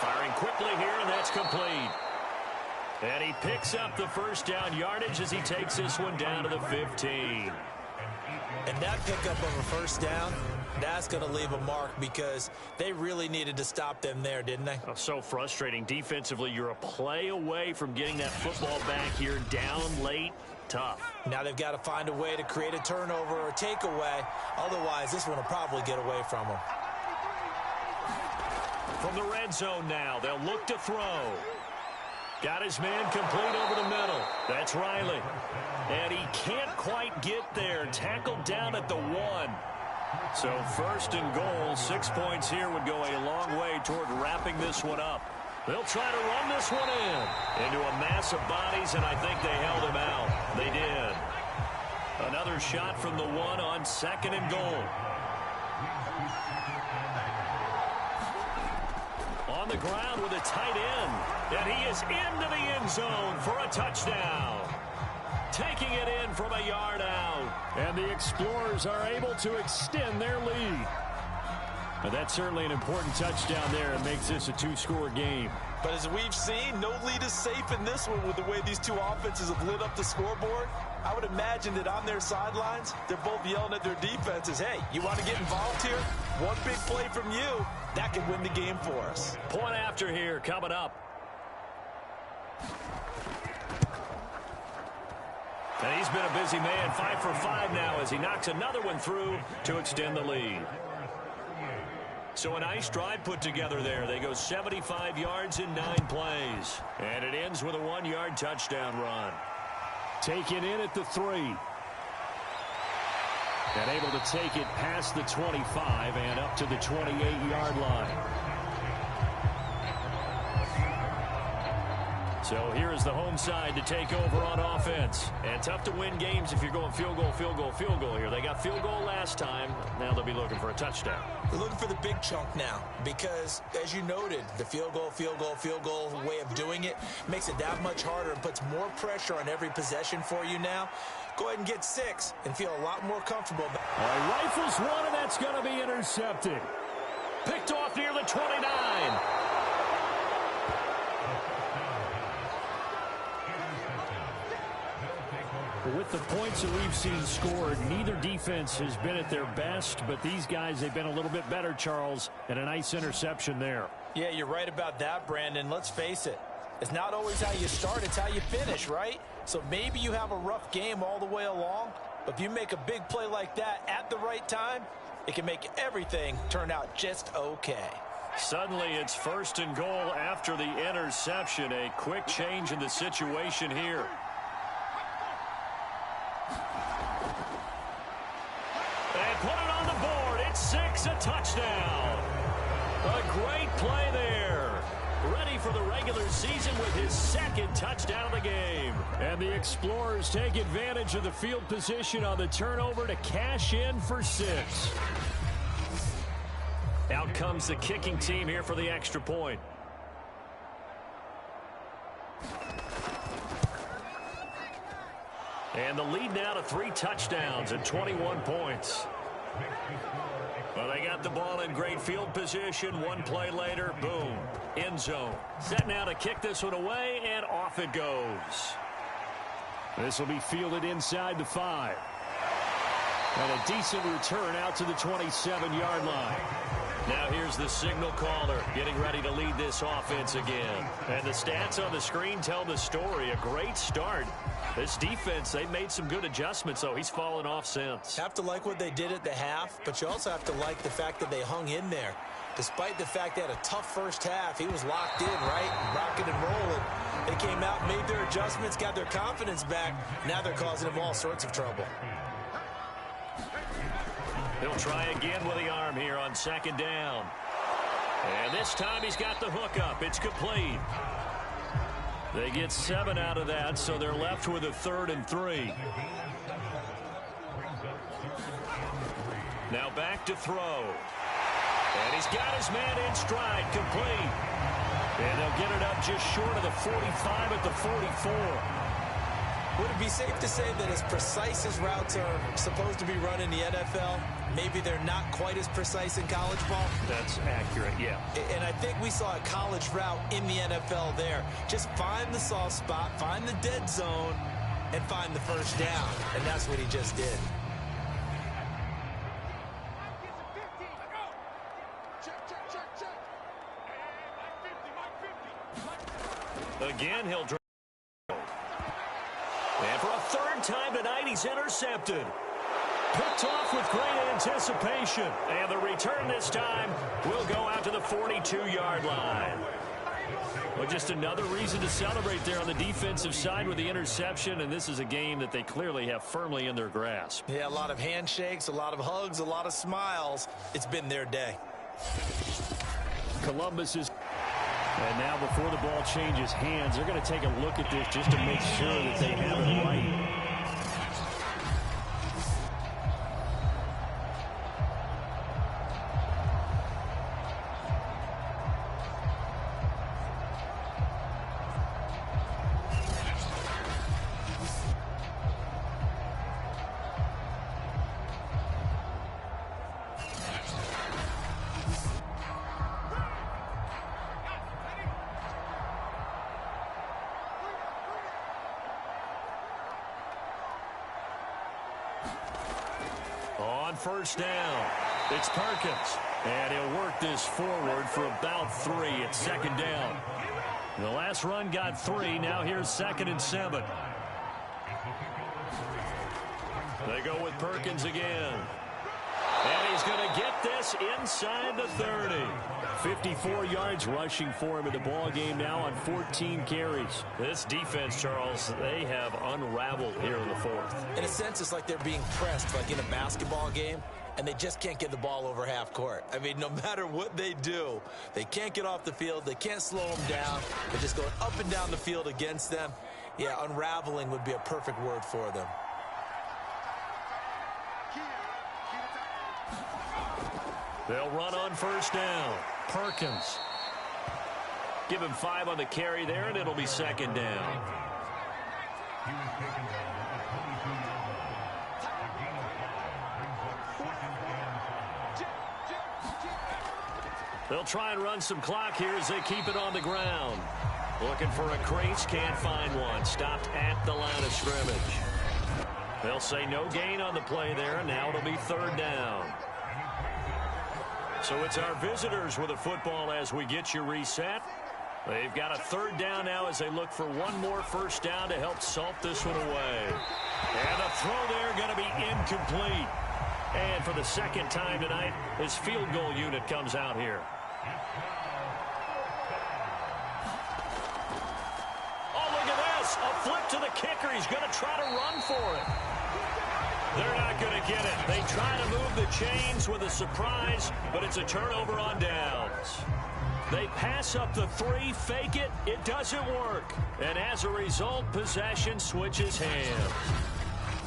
Firing quickly here, and that's complete. And he picks up the first down yardage as he takes this one down to the 15. And that pickup of a first down, that's going to leave a mark because they really needed to stop them there, didn't they? Oh, so frustrating. Defensively, you're a play away from getting that football back here down late. Tough. Now they've got to find a way to create a turnover or a takeaway. Otherwise, this one will probably get away from them. From the red zone now, they'll look to throw. Got his man complete over the middle. That's Riley. And he can't quite get there. Tackled down at the 1. So first and goal, 6 points here would go a long way toward wrapping this one up. They'll try to run this one into a mass of bodies, and I think they held him out. They did. Another shot from the one on second and goal. On the ground with a tight end, and he is into the end zone for a touchdown. Taking it in from a yard out. And the Explorers are able to extend their lead. But that's certainly an important touchdown there. It makes this a two-score game. But as we've seen, no lead is safe in this one with the way these two offenses have lit up the scoreboard. I would imagine that on their sidelines, they're both yelling at their defenses, hey, you want to get involved here? One big play from you, that could win the game for us. Point after here coming up. And he's been a busy man, 5 for 5 now as he knocks another one through to extend the lead. So a nice drive put together there. They go 75 yards in 9 plays. And it ends with a 1-yard touchdown run. Taken in at the 3. And able to take it past the 25 and up to the 28-yard line. So here is the home side to take over on offense. And tough to win games if you're going field goal, field goal, field goal here. They got field goal last time. Now they'll be looking for a touchdown. They're looking for the big chunk now because, as you noted, the field goal, field goal, field goal way of doing it makes it that much harder and puts more pressure on every possession for you now. Go ahead and get 6 and feel a lot more comfortable. All right, rifles one, and that's going to be intercepted. Picked off near the 29. With the points that we've seen scored, neither defense has been at their best, but these guys, they've been a little bit better, Charles, and a nice interception there. Yeah, you're right about that, Brandon. Let's face it. It's not always how you start, it's how you finish, right? So maybe you have a rough game all the way along, but if you make a big play like that at the right time, it can make everything turn out just okay. Suddenly it's first and goal after the interception. A quick change in the situation here. And put it on the board. It's 6, a touchdown. A great play there. Ready for the regular season with his 2nd touchdown of the game. And the Explorers take advantage of the field position on the turnover to cash in for 6. Out comes the kicking team here for the extra point. And the lead now to 3 touchdowns and 21 points. Well, they got the ball in great field position. One play later, boom, end zone. Set now to kick this one away, and off it goes. This will be fielded inside the 5. And a decent return out to the 27-yard line. Now here's the signal caller getting ready to lead this offense again. And the stats on the screen tell the story. A great start. This defense, they've made some good adjustments, though. He's fallen off since. Have to like what they did at the half, but you also have to like the fact that they hung in there. Despite the fact they had a tough first half, he was locked in, right? Rocking and rolling. They came out, made their adjustments, got their confidence back. Now they're causing him all sorts of trouble. He'll try again with the arm here on 2nd down. And this time he's got the hook up. It's complete. They get 7 out of that, so they're left with a 3rd and 3. Now back to throw. And he's got his man in stride, complete. And they'll get it up just short of the 45 at the 44. Would it be safe to say that as precise as routes are supposed to be run in the NFL, maybe they're not quite as precise in college ball? That's accurate, yeah. And I think we saw a college route in the NFL there. Just find the soft spot, find the dead zone, and find the first down. And that's what he just did. Again, he'll drive. And for a 3rd time tonight, he's intercepted. Picked off with great anticipation. And the return this time will go out to the 42-yard line. Well, just another reason to celebrate there on the defensive side with the interception, and this is a game that they clearly have firmly in their grasp. Yeah, a lot of handshakes, a lot of hugs, a lot of smiles. It's been their day. Columbus is... And now before the ball changes hands, they're going to take a look at this just to make sure that they have it right. On first down, it's Perkins. And he'll work this forward for about 3. It's second down. The last run got 3. Now here's 2nd and 7. They go with Perkins again. And he's going to get this inside the 30. 54 yards rushing for him in the ball game now on 14 carries. This defense, Charles, they have unraveled here in the 4th. In a sense, it's like they're being pressed like in a basketball game, and they just can't get the ball over half court. I mean, no matter what they do, they can't get off the field. They can't slow them down. They're just going up and down the field against them. Yeah, unraveling would be a perfect word for them. They'll run on first down. Perkins. Give him 5 on the carry there, and it'll be second down. They'll try and run some clock here as they keep it on the ground. Looking for a crease, can't find one. Stopped at the line of scrimmage. They'll say no gain on the play there, and now it'll be third down. So it's our visitors with a football as we get you reset. They've got a third down now as they look for one more first down to help salt this one away. And the throw there going to be incomplete. And for the second time tonight, his field goal unit comes out here. Oh, look at this. A flip to the kicker. He's going to try to run for it. They're not going to get it. They try to move the chains with a surprise, but it's a turnover on downs. They pass up the 3, fake it. It doesn't work. And as a result, possession switches hands.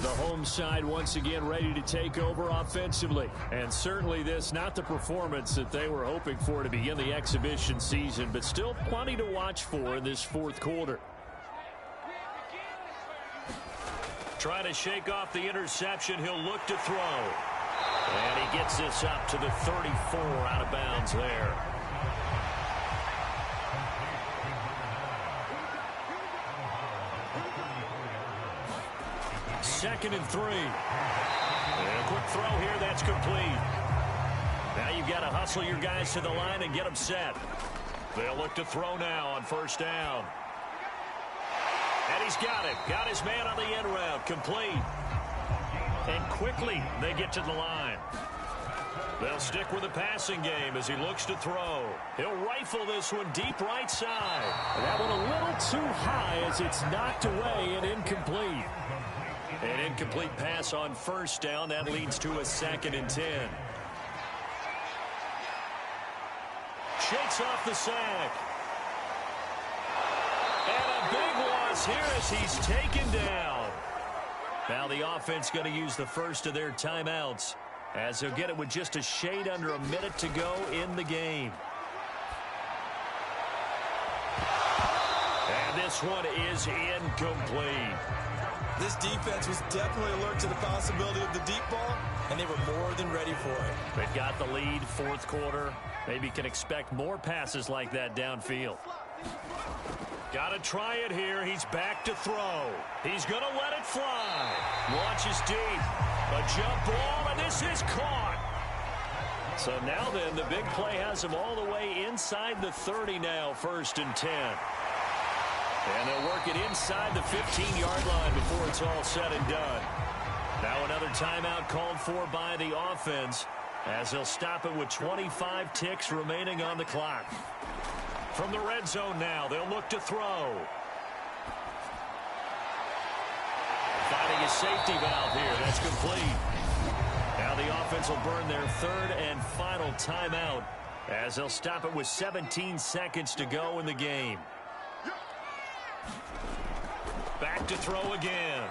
The home side once again ready to take over offensively. And certainly this not the performance that they were hoping for to begin the exhibition season, but still plenty to watch for in this fourth quarter. Trying to shake off the interception. He'll look to throw. And he gets this up to the 34 out of bounds there. Second and 3. And a quick throw here. That's complete. Now you've got to hustle your guys to the line and get them set. They'll look to throw now on first down. And he's got it. Got his man on the end route. Complete. And quickly they get to the line. They'll stick with the passing game as he looks to throw. He'll rifle this one deep right side. That one a little too high as it's knocked away and incomplete. An incomplete pass on first down. That leads to a 2nd and 10. Shakes off the sack. And a big loss here as he's taken down. Now the offense going to use the first of their timeouts as they'll get it with just a shade under a minute to go in the game. And this one is incomplete. This defense was definitely alert to the possibility of the deep ball, and they were more than ready for it. They've got the lead, fourth quarter. Maybe can expect more passes like that downfield. Got to try it here. He's back to throw. He's going to let it fly. Launches deep. A jump ball, and this is caught. So now then, the big play has him all the way inside the 30 now, 1st and 10. And they'll work it inside the 15-yard line before it's all said and done. Now another timeout called for by the offense as they'll stop it with 25 ticks remaining on the clock. From the red zone now, they'll look to throw. Finding a safety valve here. That's complete. Now the offense will burn their third and final timeout as they'll stop it with 17 seconds to go in the game. Back to throw again.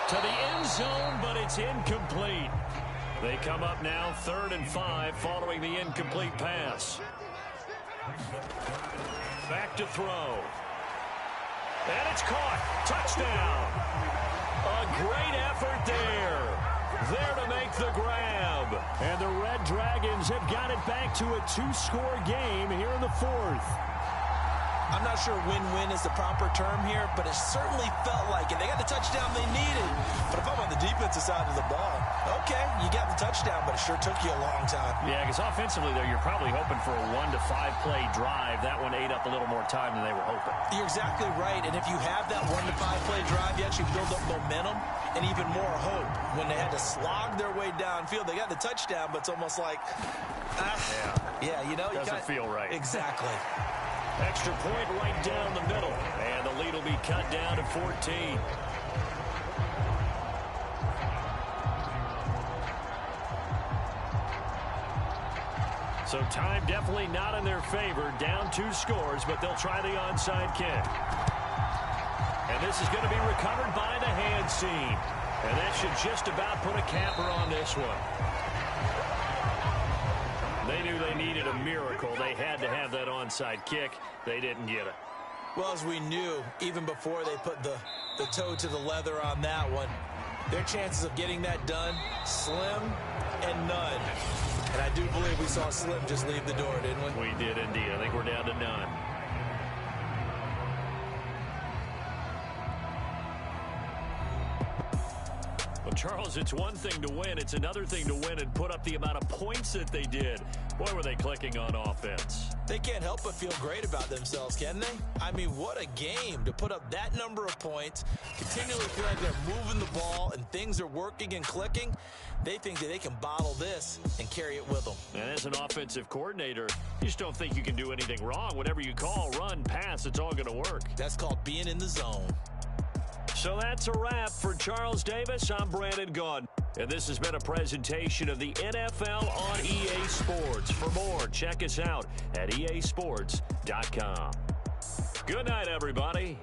To the end zone, but it's incomplete. They come up now 3rd and 5 following the incomplete pass. Back to throw. And it's caught. Touchdown. A great effort there. There to make the grab. And the Red Dragons have got it back to a 2-score game here in the 4th. I'm not sure win-win is the proper term here, but it certainly felt like it. They got the touchdown they needed. But if I'm on the defensive side of the ball, okay, you got the touchdown, but it sure took you a long time. Yeah, because offensively, though, you're probably hoping for a 1 to 5 play drive. That one ate up a little more time than they were hoping. You're exactly right, and if you have that 1 to 5 play drive, you actually build up momentum and even more hope. When they had to slog their way downfield, they got the touchdown, but it's almost like, yeah, you know. Doesn't feel right. Exactly. Extra point right down the middle. And the lead will be cut down to 14. So time definitely not in their favor. Down 2 scores, but they'll try the onside kick. And this is going to be recovered by the hands team. And that should just about put a capper on this one. They knew they needed a miracle. They had to have that onside kick. They didn't get it. Well, as we knew, even before they put the toe to the leather on that one, their chances of getting that done, slim and none. And I do believe we saw Slim just leave the door, didn't we? We did indeed. I think we're down to none. Well, Charles, it's one thing to win. It's another thing to win and put up the amount of points that they did. Boy, were they clicking on offense. They can't help but feel great about themselves, can they? I mean, what a game to put up that number of points, continually feel like they're moving the ball and things are working and clicking. They think that they can bottle this and carry it with them. And as an offensive coordinator, you just don't think you can do anything wrong. Whatever you call, run, pass, it's all going to work. That's called being in the zone. So that's a wrap for Charles Davis. I'm Brandon Gaudin. And this has been a presentation of the NFL on EA Sports. For more, check us out at easports.com. Good night, everybody.